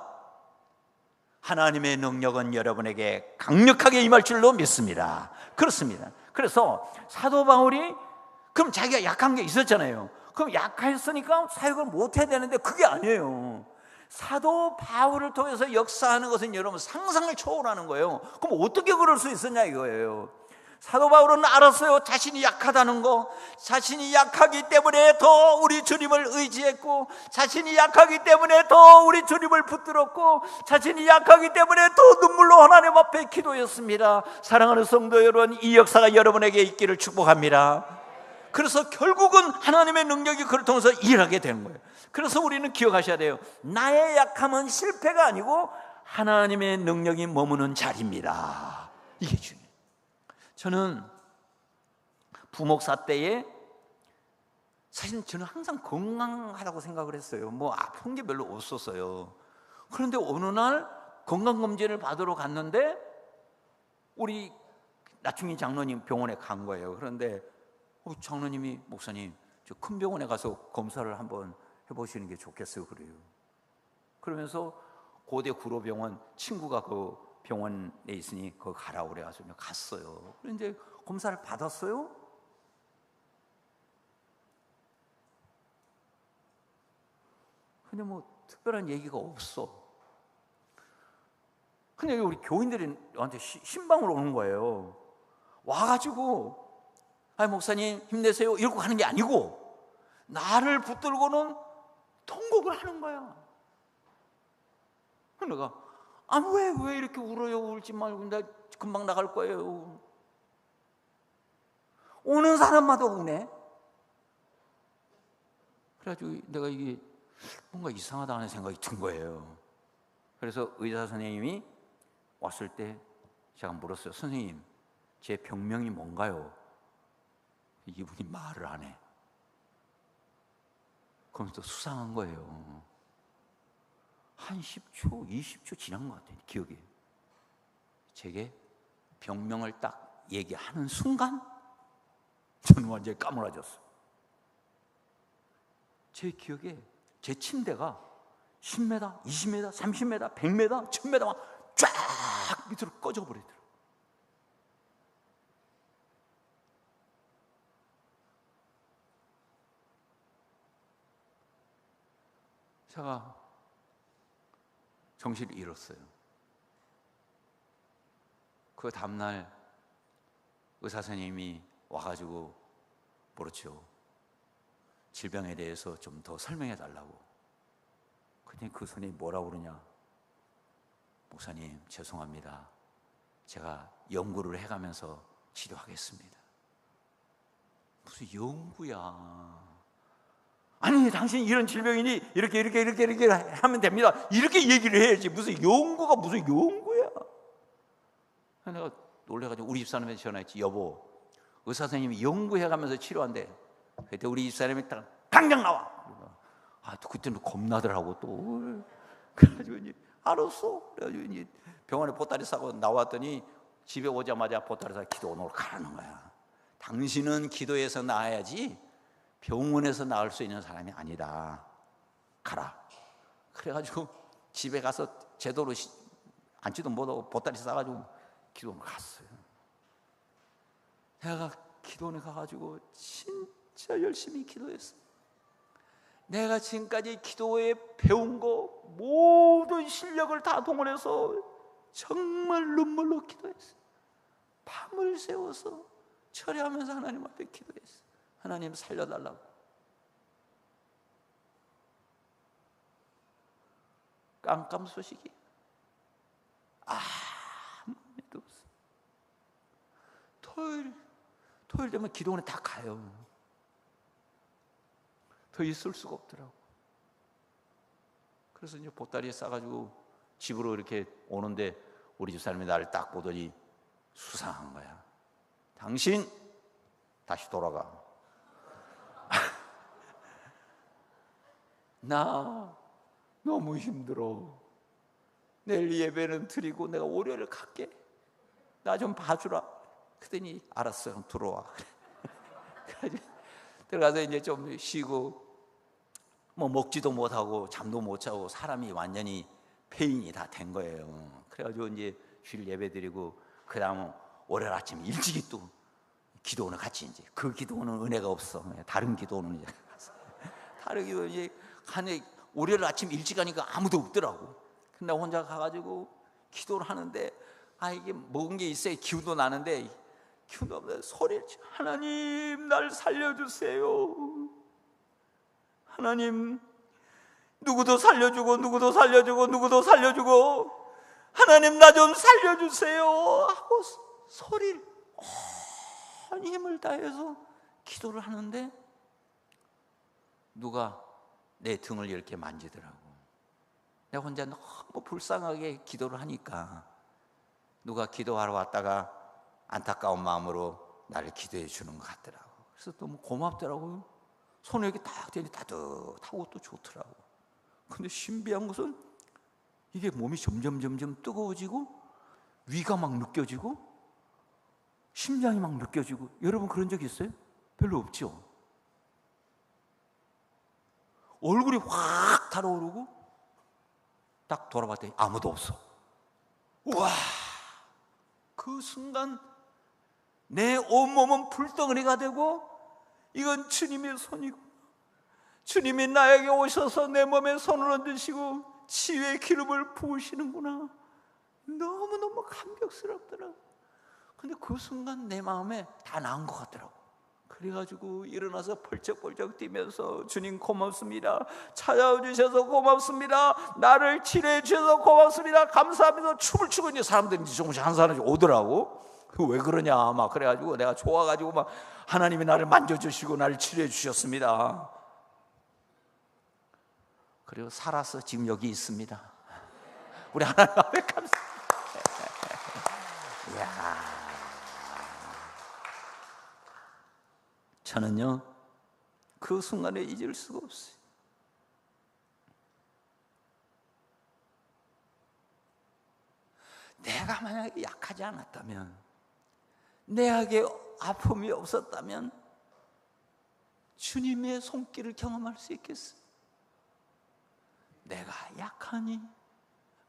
하나님의 능력은 여러분에게 강력하게 임할 줄로 믿습니다. 그렇습니다. 그래서 사도 바울이 그럼 자기가 약한 게 있었잖아요. 그럼 약했으니까 사역을 못 해야 되는데 그게 아니에요. 사도 바울을 통해서 역사하는 것은 여러분 상상을 초월하는 거예요. 그럼 어떻게 그럴 수 있었냐 이거예요. 사도 바울은 알았어요. 자신이 약하다는 거. 자신이 약하기 때문에 더 우리 주님을 의지했고, 자신이 약하기 때문에 더 우리 주님을 붙들었고, 자신이 약하기 때문에 더 눈물로 하나님 앞에 기도했습니다. 사랑하는 성도 여러분, 이 역사가 여러분에게 있기를 축복합니다. 그래서 결국은 하나님의 능력이 그를 통해서 일하게 되는 거예요. 그래서 우리는 기억하셔야 돼요. 나의 약함은 실패가 아니고 하나님의 능력이 머무는 자리입니다. 이게 중요해요. 저는 부목사 때에 사실 저는 항상 건강하다고 생각을 했어요. 뭐 아픈 게 별로 없었어요. 그런데 어느 날 건강검진을 받으러 갔는데 우리 나충인 장로님 병원에 간 거예요. 그런데 장로님이 목사님 저 큰 병원에 가서 검사를 한번 해보시는 게 좋겠어요. 그래요. 그러면서 고대 구로병원 친구가 그 병원에 있으니 거기 가라고 그래가지고 갔어요. 그런데 이제 검사를 받았어요. 근데 뭐 특별한 얘기가 없어. 근데 우리 교인들이 저한테 신방으로 오는 거예요. 와가지고 아니 목사님 힘내세요 이러고 가는 게 아니고 나를 붙들고는 통곡을 하는 거야. 내가 왜 이렇게 울어요? 울지 말고 나 금방 나갈 거예요. 오는 사람마다 우네. 그래가지고 내가 이게 뭔가 이상하다는 생각이 든 거예요. 그래서 의사 선생님이 왔을 때 제가 물었어요. 선생님 제 병명이 뭔가요? 이분이 말을 안 해. 그럼 또 수상한 거예요. 한 10초, 20초 지난 것 같아요. 기억이. 제게 병명을 딱 얘기하는 순간 저는 완전히 까무라졌어요. 제 기억에 제 침대가 10m, 20m, 30m, 100m, 1000m 막 쫙 밑으로 꺼져버리더라고요. 제가 정신을 잃었어요. 그 다음날 의사 선생님이 와가지고 그렇죠, 질병에 대해서 좀 더 설명해 달라고. 근데 그 선생님이 뭐라고 그러냐, 목사님 죄송합니다, 제가 연구를 해가면서 치료하겠습니다. 무슨 연구야? 아니 당신 이런 질병이니 이렇게 하면 됩니다, 이렇게 얘기를 해야지 무슨 연구가 무슨 연구야. 내가 놀래가지고 우리 집사람한테 전화했지. 여보, 의사 선생님이 연구해가면서 치료한대. 그때 우리 집사람이 딱 당장 나와. 그때는 겁나더라고 또. 그래가지고 이제 알았어. 그래가지고 이제 병원에 보따리 싸고 나왔더니 집에 오자마자 보따리 싸고 기도 오늘 가라는 거야. 당신은 기도해서 나아야지 병원에서 나을 수 있는 사람이 아니다, 가라. 그래가지고 집에 가서 제대로 앉지도 못하고 보따리 싸가지고 기도원에 갔어요. 내가 기도원에 가가지고 진짜 열심히 기도했어요. 내가 지금까지 기도에 배운 거 모든 실력을 다 동원해서 정말 눈물로 기도했어요. 밤을 새워서 철회하면서 하나님 앞에 기도했어요. 하나님 살려달라고. 깜깜소식이 아무 일도 없어요. 토요일 되면 기도원에 다 가요. 더 있을 수가 없더라고. 그래서 이제 보따리에 싸가지고 집으로 이렇게 오는데 우리 집사람이 나를 딱 보더니 수상한 거야. 당신 다시 돌아가. 나 너무 힘들어. 내일 예배는 드리고 내가 월요일 갈게. 나 좀 봐주라. 그랬더니 알았어요, 들어와. 그래가지고 들어가서 이제 좀 쉬고 뭐 먹지도 못하고 잠도 못 자고 사람이 완전히 폐인이 다 된 거예요. 그래가지고 이제 주일 예배 드리고 그 다음 월요일 아침 일찍이 또 기도원을 같이 이제 그 기도원은 은혜가 없어. 다른 기도원은 이제 다른 기도원 이제 한해 월요일 아침 일찍 가니까 아무도 없더라고. 근데 혼자 가가지고 기도를 하는데 이게 먹은 게 있어야 기운도 나는데 기운도 없는데 소리를 치. 하나님 날 살려주세요. 하나님 누구도 살려주고 누구도 살려주고 누구도 살려주고 하나님 나 좀 살려주세요 하고 소리를 온 힘을 다해서 기도를 하는데 누가 내 등을 이렇게 만지더라고. 내가 혼자 너무 불쌍하게 기도를 하니까 누가 기도하러 왔다가 안타까운 마음으로 나를 기도해 주는 것 같더라고. 그래서 너무 고맙더라고요. 손에 이렇게 딱 대니 따뜻하고 또 좋더라고. 근데 신비한 것은 이게 몸이 점점 뜨거워지고 위가 막 느껴지고 심장이 막 느껴지고. 여러분 그런 적 있어요? 별로 없죠? 얼굴이 확 달아오르고 딱 돌아봤더니 아무도 없어. 우와, 그 순간 내 온몸은 불덩어리가 되고 이건 주님의 손이고 주님이 나에게 오셔서 내 몸에 손을 얹으시고 치유의 기름을 부으시는구나. 너무너무 감격스럽더라고. 근데 그 순간 내 마음에 다 나은 것 같더라고. 그래가지고 일어나서 펄쩍펄쩍 뛰면서 주님 고맙습니다, 찾아와 주셔서 고맙습니다, 나를 치료해 주셔서 고맙습니다, 감사하면서 춤을 추고 이제 사람들이 조금씩 한 사람씩 오더라고. 왜 그러냐 막 그래가지고 내가 좋아가지고 막 하나님이 나를 만져주시고 나를 치료해 주셨습니다. 그리고 살아서 지금 여기 있습니다. 우리 하나님 앞에 감사합니다. 이야. 저는요 그 순간에 잊을 수가 없어요. 내가 만약에 약하지 않았다면, 내게 아픔이 없었다면 주님의 손길을 경험할 수 있겠어요? 내가 약하니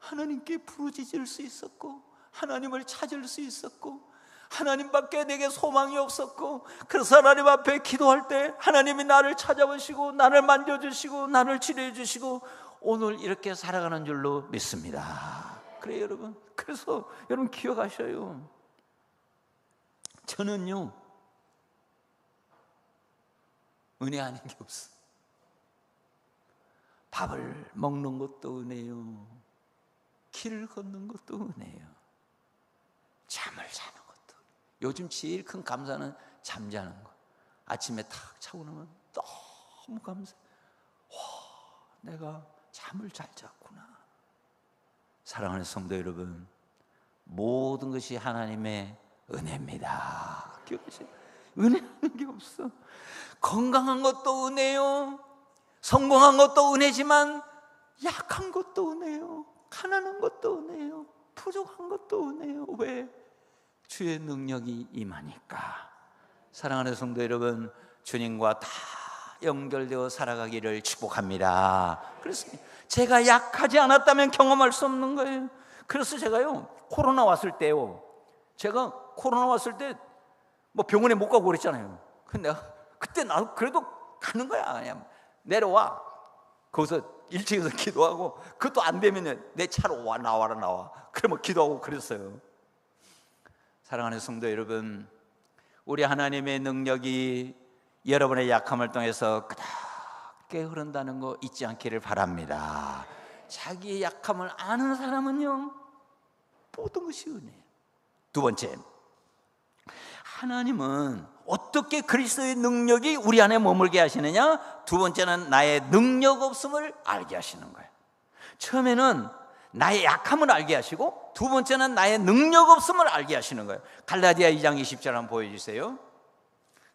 하나님께 부르짖을 수 있었고 하나님을 찾을 수 있었고 하나님밖에 내게 소망이 없었고, 그래서 하나님 앞에 기도할 때 하나님이 나를 찾아보시고 나를 만져주시고 나를 치료해 주시고 오늘 이렇게 살아가는 줄로 믿습니다. 그래요, 여러분. 그래서 여러분 기억하셔요. 저는요, 은혜 아닌 게 없어. 밥을 먹는 것도 은혜요, 길을 걷는 것도 은혜요, 잠을 자는 것도. 요즘 제일 큰 감사는 잠자는 거. 아침에 탁 자고 나면 너무 감사해. 와, 내가 잠을 잘 잤구나. 사랑하는 성도 여러분, 모든 것이 하나님의 은혜입니다. 기억하세요? 은혜라는 게 없어. 건강한 것도 은혜요, 성공한 것도 은혜지만 약한 것도 은혜요, 가난한 것도 은혜요, 부족한 것도 은혜요. 왜? 주의 능력이 임하니까. 사랑하는 성도 여러분, 주님과 다 연결되어 살아가기를 축복합니다. 그래서 제가 약하지 않았다면 경험할 수 없는 거예요. 그래서 제가요, 코로나 왔을 때요, 제가 코로나 왔을 때 뭐 병원에 못 가고 그랬잖아요. 근데 내가 그때 나도 그래도 가는 거야. 그냥 내려와, 거기서 1층에서 기도하고, 그것도 안 되면 내 차로 와, 나와. 그러면 기도하고 그랬어요. 사랑하는 성도 여러분, 우리 하나님의 능력이 여러분의 약함을 통해서 그렇게 흐른다는 거 잊지 않기를 바랍니다. 자기의 약함을 아는 사람은요, 모든 것이 은혜예요. 두 번째, 하나님은 어떻게 그리스도의 능력이 우리 안에 머물게 하시느냐? 두 번째는 나의 능력 없음을 알게 하시는 거예요. 처음에는 나의 약함을 알게 하시고, 두 번째는 나의 능력 없음을 알게 하시는 거예요. 갈라디아 2장 20절 한번 보여주세요.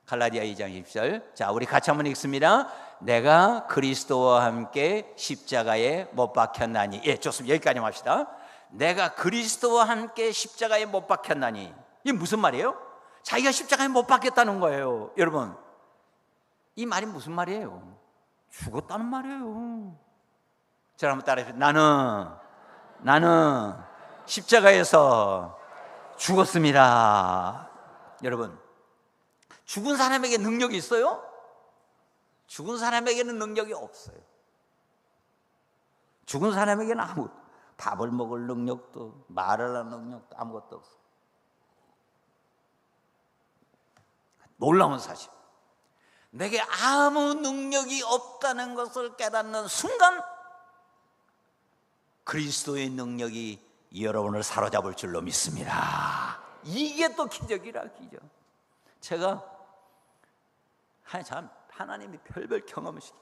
갈라디아 2장 20절. 자, 우리 같이 한번 읽습니다. 내가 그리스도와 함께 십자가에 못 박혔나니. 예, 좋습니다. 여기까지만 합시다. 내가 그리스도와 함께 십자가에 못 박혔나니. 이게 무슨 말이에요? 자기가 십자가에 못 박혔다는 거예요. 여러분, 이 말이 무슨 말이에요? 죽었다는 말이에요. 저를 한번 따라해주세요. 나는 십자가에서 죽었습니다. 여러분, 죽은 사람에게 능력이 있어요? 죽은 사람에게는 능력이 없어요. 죽은 사람에게는 밥을 먹을 능력도, 말을 하는 능력도 아무것도 없어요. 놀라운 사실, 내게 아무 능력이 없다는 것을 깨닫는 순간 그리스도의 능력이 여러분을 사로잡을 줄로 믿습니다. 이게 또 기적이라, 기적. 제가 참 하나님이 별별 경험을 시켜.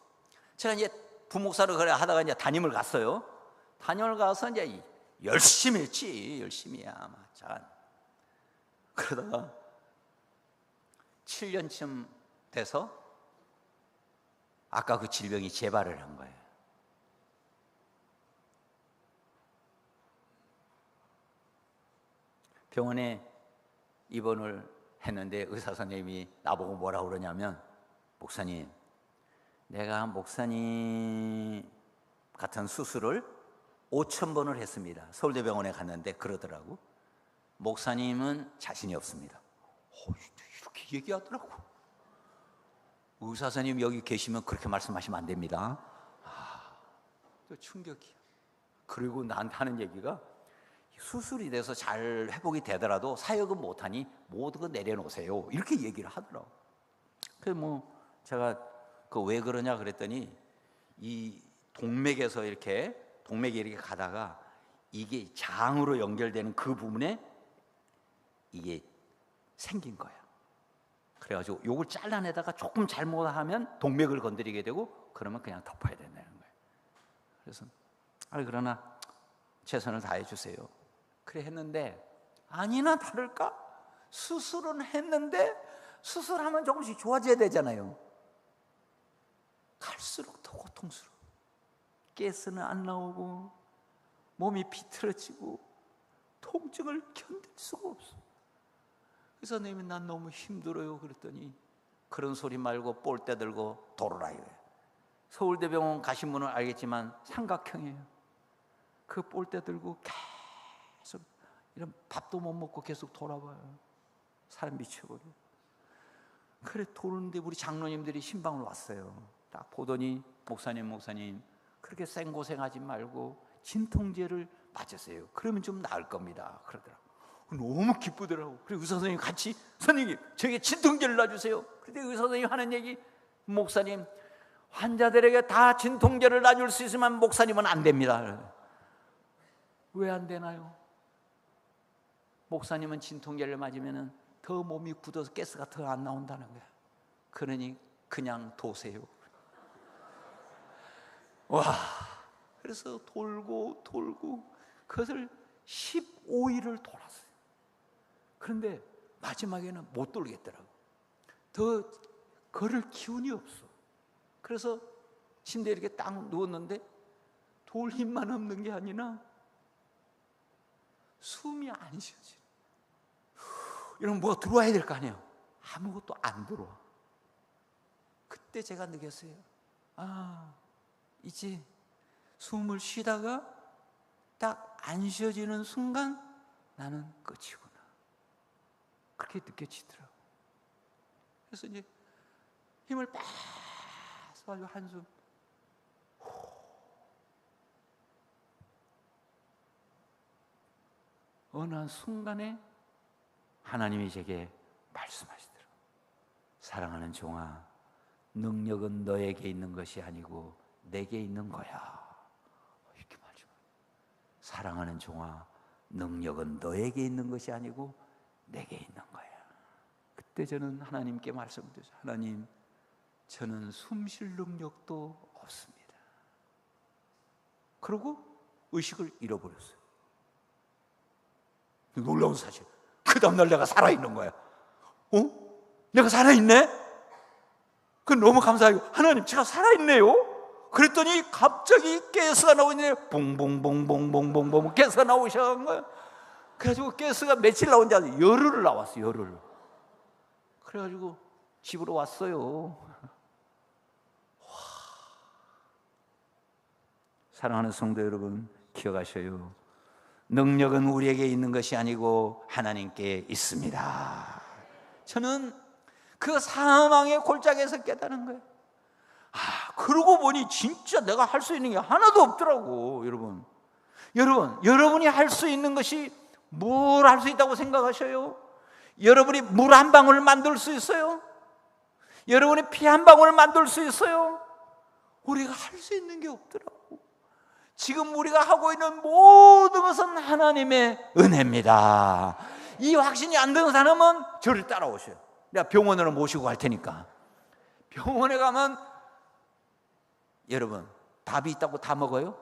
제가 이제 부목사로 그래 하다가 이제 담임을 갔어요. 담임을 가서 이제 열심히 했지. 열심히야 아마 잘. 그러다가 7년쯤 돼서 아까 그 질병이 재발을 한 거예요. 병원에 입원을 했는데 의사 선생님이 나보고 뭐라고 그러냐면, 목사님, 내가 목사님 같은 수술을 5,000번을 했습니다. 서울대병원에 갔는데 그러더라고. 목사님은 자신이 없습니다. 이렇게 얘기하더라고. 의사 선생님 여기 계시면 그렇게 말씀하시면 안 됩니다. 충격이야. 그리고 나한테 하는 얘기가, 수술이 돼서 잘 회복이 되더라도 사역은 못하니 모든 거 내려놓으세요, 이렇게 얘기를 하더라고. 그래서 뭐 제가 그 왜 그러냐 그랬더니, 이 동맥에서 이렇게 동맥이 이렇게 가다가 이게 장으로 연결되는 그 부분에 이게 생긴 거야. 그래가지고 요걸 잘라내다가 조금 잘못하면 동맥을 건드리게 되고, 그러면 그냥 덮어야 된다는 거예요. 그래서 그러나 최선을 다해 주세요. 그래 했는데, 아니나 다를까 수술은 했는데, 수술하면 조금씩 좋아져야 되잖아요. 갈수록 더 고통스러워. 가스는 안 나오고 몸이 비틀어지고 통증을 견딜 수가 없어. 그래서 선생님이 난 너무 힘들어요 그랬더니, 그런 소리 말고 볼대 들고 돌아라 이거예요. 서울대병원 가신 분은 알겠지만 삼각형이에요. 그 볼대 들고 계속 이런 밥도 못 먹고 계속 돌아봐요. 사람 미쳐버려. 그래 도는데 우리 장로님들이 신방을 왔어요. 딱 보더니, 목사님 그렇게 생고생하지 말고 진통제를 맞으세요. 그러면 좀 나을 겁니다. 그러더라고. 너무 기쁘더라고. 그리고 의사 선생님 같이, 선생님 저에게 진통제를 놔주세요. 그런데 의사 선생님 하는 얘기, 목사님 환자들에게 다 진통제를 놔줄 수 있으면 목사님은 안 됩니다. 왜 안 되나요? 목사님은 진통제를 맞으면 더 몸이 굳어서 가스가 더 안 나온다는 거야. 그러니 그냥 도세요. 와, 그래서 돌고 그것을 15일을 돌았어요. 그런데 마지막에는 못 돌겠더라고. 더 걸을 기운이 없어. 그래서 침대에 이렇게 딱 누웠는데 돌 힘만 없는 게 아니라 숨이 안 쉬어져. 이러면 뭐가 들어와야 될 거 아니에요. 아무것도 안 들어와. 그때 제가 느꼈어요. 아, 이제 숨을 쉬다가 딱 안 쉬어지는 순간 나는 끝이구나. 그렇게 느껴지더라고요. 그래서 이제 힘을 빡 써가지고 한숨. 어느 한 순간에 하나님이 제게 말씀하시더라고요. 사랑하는 종아, 능력은 너에게 있는 것이 아니고 내게 있는 거야. 이렇게 말이죠. 사랑하는 종아, 능력은 너에게 있는 것이 아니고 내게 있는 거야. 그때 저는 하나님께 말씀드렸어요. 하나님, 저는 숨 쉴 능력도 없습니다. 그러고 의식을 잃어버렸어요. 놀라운 사실. 그 다음날 내가 살아있는 거야. 내가 살아있네? 그 너무 감사해요. 하나님, 제가 살아있네요? 그랬더니 갑자기 가스가 나오는데 봉봉봉봉봉봉봉 가스가 나오시는 거예요. 그래가지고 가스가 며칠 나온지 아세요? 열흘 나왔어요. 열흘. 그래가지고 집으로 왔어요. 사랑하는 성도 여러분, 기억하셔요. 능력은 우리에게 있는 것이 아니고 하나님께 있습니다. 저는 그 사망의 골짜기에서 깨달은 거예요. 그러고 보니 진짜 내가 할 수 있는 게 하나도 없더라고. 여러분이 할 수 있는 것이 뭘 할 수 있다고 생각하셔요? 여러분이 물 한 방울을 만들 수 있어요? 여러분이 피 한 방울을 만들 수 있어요? 우리가 할 수 있는 게 없더라고. 지금 우리가 하고 있는 모든 것은 하나님의 은혜입니다. 이 확신이 안 드는 사람은 저를 따라오셔요. 내가 병원으로 모시고 갈 테니까. 병원에 가면 여러분, 밥이 있다고 다 먹어요?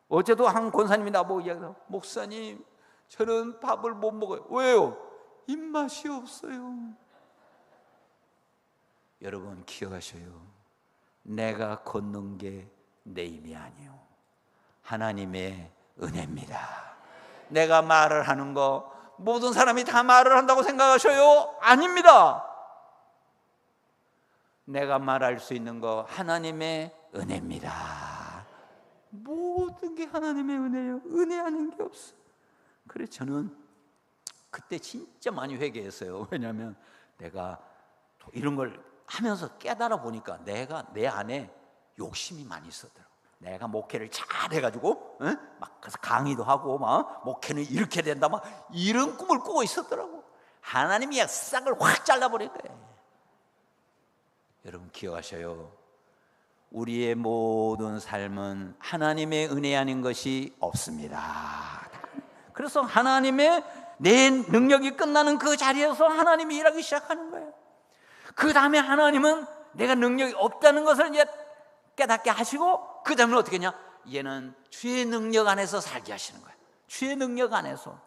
어제도 한 권사님이 나보고 이야기해요. 목사님, 저는 밥을 못 먹어요. 왜요? 입맛이 없어요. 여러분 기억하셔요. 내가 걷는 게 내 힘이 아니요, 하나님의 은혜입니다. 내가 말을 하는 거, 모든 사람이 다 말을 한다고 생각하셔요? 아닙니다. 내가 말할 수 있는 거 하나님의 은혜입니다. 모든 게 하나님의 은혜예요. 은혜 아닌 게 없어. 그래서 저는 그때 진짜 많이 회개했어요. 왜냐하면 내가 이런 걸 하면서 깨달아 보니까 내가 내 안에 욕심이 많이 있었더라고. 내가 목회를 잘 해가지고 막 가서 강의도 하고 막 목회는 이렇게 된다 막 이런 꿈을 꾸고 있었더라고. 하나님이 싹을 확 잘라버린 거예요. 여러분 기억하셔요. 우리의 모든 삶은 하나님의 은혜 아닌 것이 없습니다. 그래서 하나님의 내 능력이 끝나는 그 자리에서 하나님이 일하기 시작하는 거예요. 그 다음에 하나님은 내가 능력이 없다는 것을 이제 깨닫게 하시고, 그 다음에 어떻게 했냐? 얘는 주의 능력 안에서 살게 하시는 거예요. 주의 능력 안에서.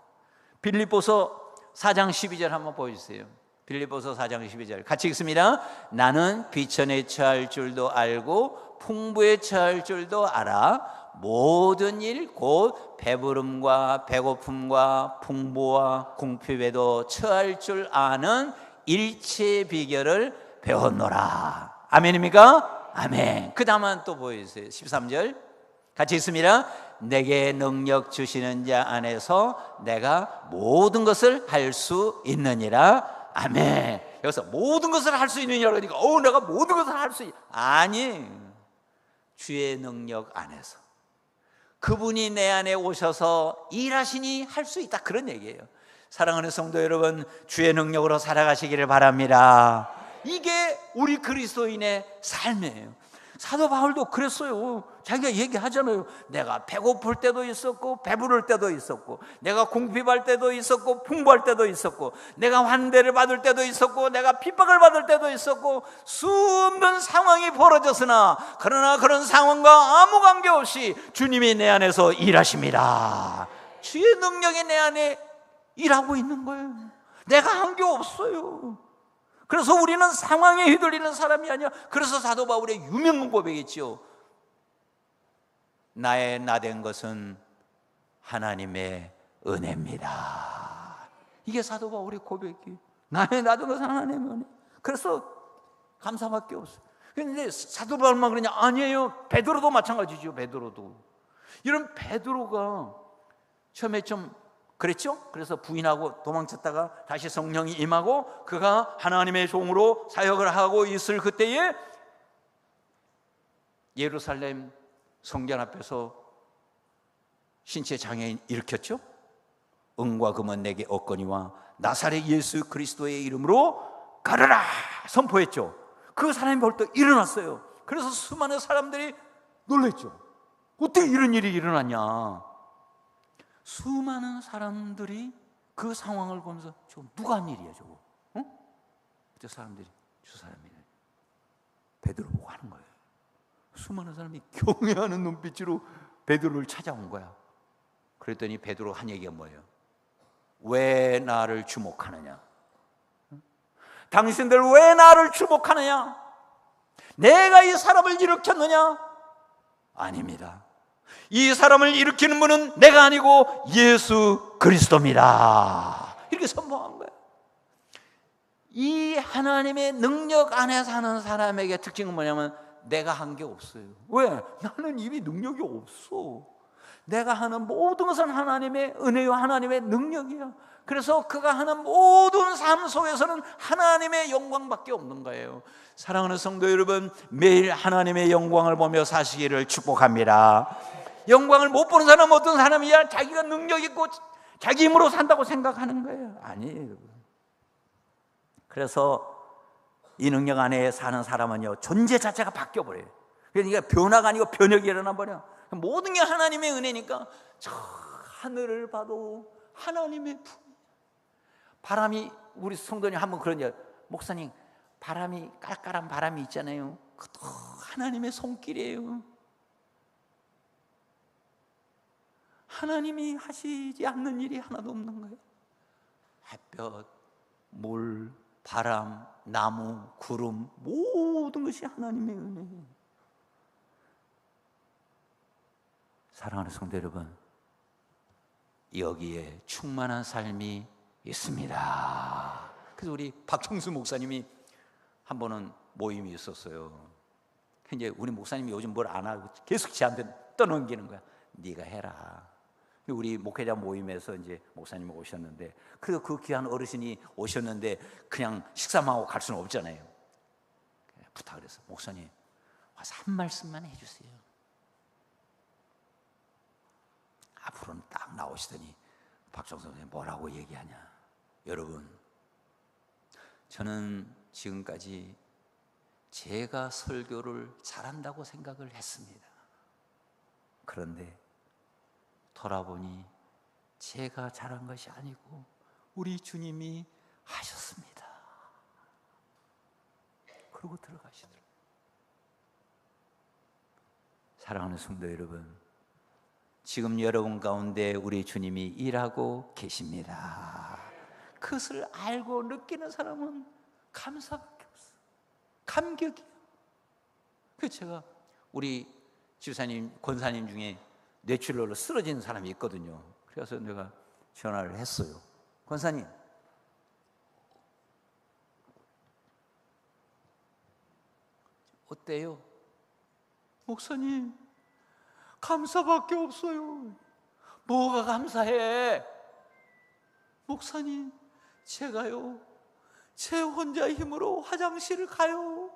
빌립보서 4장 12절 한번 보여주세요. 빌립보서 4장 12절 같이 읽습니다. 나는 비천에 처할 줄도 알고 풍부에 처할 줄도 알아. 모든 일 곧 배부름과 배고픔과 풍부와 궁핍에도 처할 줄 아는 일체 비결을 배웠노라. 아멘입니까? 아멘. 그 다음은 또 보여주세요. 13절 같이 읽습니다. 내게 능력 주시는 자 안에서 내가 모든 것을 할 수 있느니라. 아멘. 여기서 모든 것을 할 수 있느니라 그러니까 내가 모든 것을 할 수 있... 아니, 주의 능력 안에서 그분이 내 안에 오셔서 일하시니 할 수 있다, 그런 얘기예요. 사랑하는 성도 여러분, 주의 능력으로 살아가시기를 바랍니다. 이게 우리 그리스도인의 삶이에요. 사도 바울도 그랬어요. 자기가 얘기하잖아요. 내가 배고플 때도 있었고 배부를 때도 있었고, 내가 궁핍할 때도 있었고 풍부할 때도 있었고, 내가 환대를 받을 때도 있었고 내가 핍박을 받을 때도 있었고, 수없는 상황이 벌어졌으나 그러나 그런 상황과 아무 관계없이 주님이 내 안에서 일하십니다. 주의 능력이 내 안에 일하고 있는 거예요. 내가 한 게 없어요. 그래서 우리는 상황에 휘둘리는 사람이 아니야. 그래서 사도 바울의 유명한 고백이지요. 나의 나된 것은 하나님의 은혜입니다. 이게 사도 바울의 고백이에요. 나의 나된 것은 하나님의 은혜. 그래서 감사밖에 없어요. 그런데 사도 바울만 그러냐? 아니에요. 베드로도 마찬가지죠. 베드로도. 이런 베드로가 처음에 좀 그랬죠? 그래서 부인하고 도망쳤다가 다시 성령이 임하고 그가 하나님의 종으로 사역을 하고 있을 그때에 예루살렘 성전 앞에서 신체 장애인 일으켰죠? 은과 금은 내게 없거니와 나사렛 예수 그리스도의 이름으로 가르라 선포했죠. 그 사람이 벌떡 일어났어요. 그래서 수많은 사람들이 놀랬죠. 어떻게 이런 일이 일어났냐? 수많은 사람들이 그 상황을 보면서 저거 누가 한 일이야 저거? 저 사람들이 저 사람이네. 베드로 보고 하는 거예요. 수많은 사람이 경외하는 눈빛으로 베드로를 찾아온 거야. 그랬더니 베드로 한 얘기가 뭐예요? 왜 나를 주목하느냐? 당신들 왜 나를 주목하느냐? 내가 이 사람을 일으켰느냐? 아닙니다. 이 사람을 일으키는 분은 내가 아니고 예수 그리스도입니다. 이렇게 선포한 거예요. 이 하나님의 능력 안에 사는 사람에게 특징은 뭐냐면 내가 한 게 없어요. 왜? 나는 이미 능력이 없어. 내가 하는 모든 것은 하나님의 은혜와 하나님의 능력이야. 그래서 그가 하는 모든 삶 속에서는 하나님의 영광밖에 없는 거예요. 사랑하는 성도 여러분, 매일 하나님의 영광을 보며 사시기를 축복합니다. 영광을 못 보는 사람은 어떤 사람이야? 자기가 능력 있고 자기 힘으로 산다고 생각하는 거예요. 아니에요. 그래서 이 능력 안에 사는 사람은요, 존재 자체가 바뀌어버려요. 그러니까 변화가 아니고 변혁이 일어나버려. 모든 게 하나님의 은혜니까 저 하늘을 봐도 하나님의 품. 바람이, 우리 성도님 한번 그런 얘기, 목사님 바람이, 깔깔한 바람이 있잖아요. 그것도 하나님의 손길이에요. 하나님이 하시지 않는 일이 하나도 없는 거예요. 햇볕, 물, 바람, 나무, 구름, 모든 것이 하나님의 은혜예요. 사랑하는 성도 여러분, 여기에 충만한 삶이 있습니다. 그래서 우리 박청수 목사님이 한 번은 모임이 있었어요. 이제 우리 목사님이 요즘 뭘 안 하고 계속 저한테 떠넘기는 거야. 네가 해라. 우리 목회자 모임에서 이제 목사님 오셨는데, 그래서 그 귀한 어르신이 오셨는데 그냥 식사만 하고 갈 수는 없잖아요. 부탁을 해서 목사님 와서 한 말씀만 해주세요. 앞으로는 딱 나오시더니 박정선 선생님 뭐라고 얘기하냐? 여러분, 저는 지금까지 제가 설교를 잘한다고 생각을 했습니다. 그런데 돌아보니 제가 잘한 것이 아니고 우리 주님이 하셨습니다. 그러고 들어가시더라고요. 사랑하는 성도 여러분, 지금 여러분 가운데 우리 주님이 일하고 계십니다. 그것을 알고 느끼는 사람은 감사밖에 없어요. 감격이요. 그래서 제가 우리 집사님, 권사님 중에 뇌출혈로 쓰러진 사람이 있거든요. 그래서 내가 전화를 했어요. 권사님, 어때요? 목사님, 감사밖에 없어요. 뭐가 감사해? 목사님, 제가요, 제 혼자 힘으로 화장실을 가요.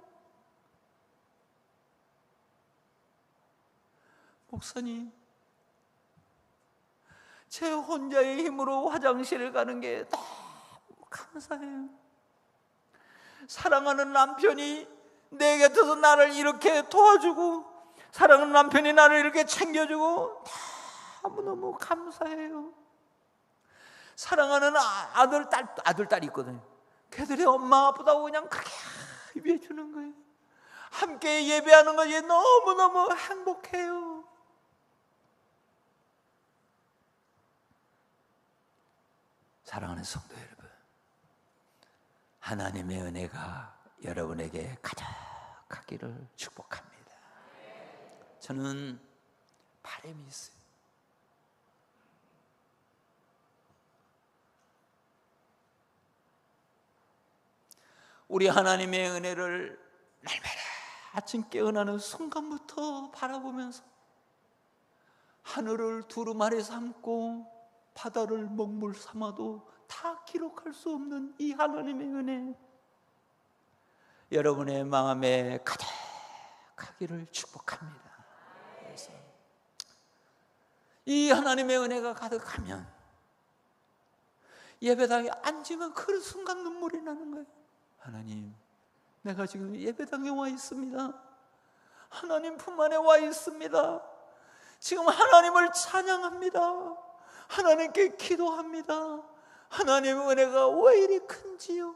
목사님, 제 혼자의 힘으로 화장실을 가는 게 너무 감사해요. 사랑하는 남편이 내 곁에서 나를 이렇게 도와주고, 사랑하는 남편이 나를 이렇게 챙겨주고 너무너무 감사해요. 사랑하는 아들, 딸이 있거든요. 걔들이 엄마 아프다고 그냥 크게 입에 주는 거예요. 함께 예배하는 것이 너무너무 행복해요. 사랑하는 성도 여러분, 하나님의 은혜가 여러분에게 가득하기를 축복합니다. 저는 바람이 있어요. 우리 하나님의 은혜를 날마다 아침 깨어나는 순간부터 바라보면서 하늘을 두루마리 삼고 바다를 먹물 삼아도 다 기록할 수 없는 이 하나님의 은혜, 여러분의 마음에 가득하기를 축복합니다. 그래서 이 하나님의 은혜가 가득하면 예배당에 앉으면 그 순간 눈물이 나는 거예요. 하나님, 내가 지금 예배당에 와 있습니다. 하나님 품 안에 와 있습니다. 지금 하나님을 찬양합니다. 하나님께 기도합니다. 하나님의 은혜가 왜 이리 큰지요.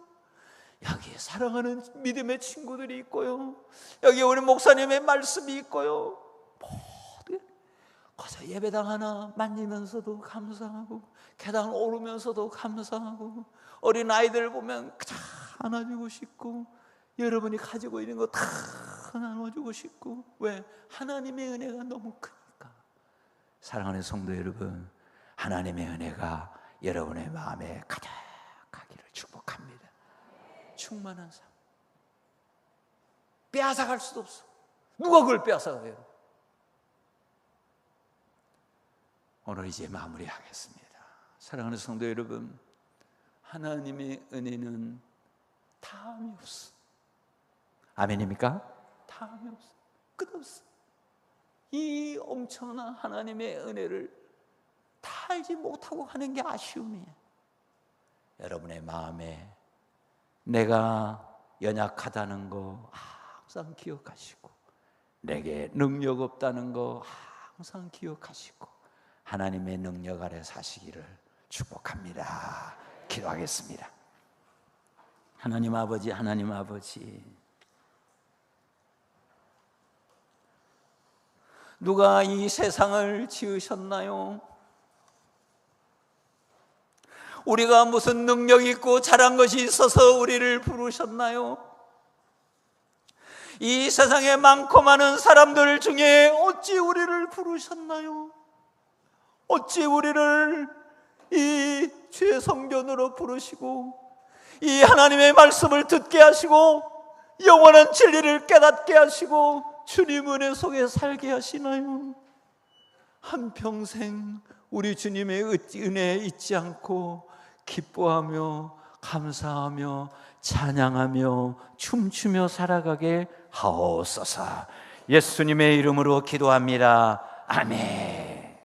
여기 사랑하는 믿음의 친구들이 있고요, 여기 우리 목사님의 말씀이 있고요, 모두 거기서 예배당 하나 만지면서도 감사하고, 계단을 오르면서도 감사하고, 어린 아이들 보면 다 안아주고 싶고, 여러분이 가지고 있는 거 다 나눠주고 싶고. 왜? 하나님의 은혜가 너무 크니까. 사랑하는 성도 여러분, 하나님의 은혜가 여러분의 마음에 가득하기를 축복합니다. 충만한 삶, 빼앗아갈 수도 없어. 누가 그걸 빼앗아가요? 오늘 이제 마무리하겠습니다. 사랑하는 성도 여러분, 하나님의 은혜는 다음이 없어. 아멘입니까? 다음이 없어. 끝없어. 이 엄청난 하나님의 은혜를 다 알지 못하고 하는 게 아쉬움이에요. 여러분의 마음에 내가 연약하다는 거 항상 기억하시고, 내게 능력 없다는 거 항상 기억하시고, 하나님의 능력 아래 사시기를 축복합니다. 기도하겠습니다. 하나님 아버지, 하나님 아버지, 누가 이 세상을 지으셨나요? 우리가 무슨 능력 있고 잘한 것이 있어서 우리를 부르셨나요? 이 세상에 많고 많은 사람들 중에 어찌 우리를 부르셨나요? 어찌 우리를 이 죄 성전으로 부르시고, 이 하나님의 말씀을 듣게 하시고, 영원한 진리를 깨닫게 하시고, 주님 은혜 속에 살게 하시나요? 한평생 우리 주님의 은혜에 잊지 않고 기뻐하며 감사하며 찬양하며 춤추며 살아가게 하옵소서. 예수님의 이름으로 기도합니다. 아멘.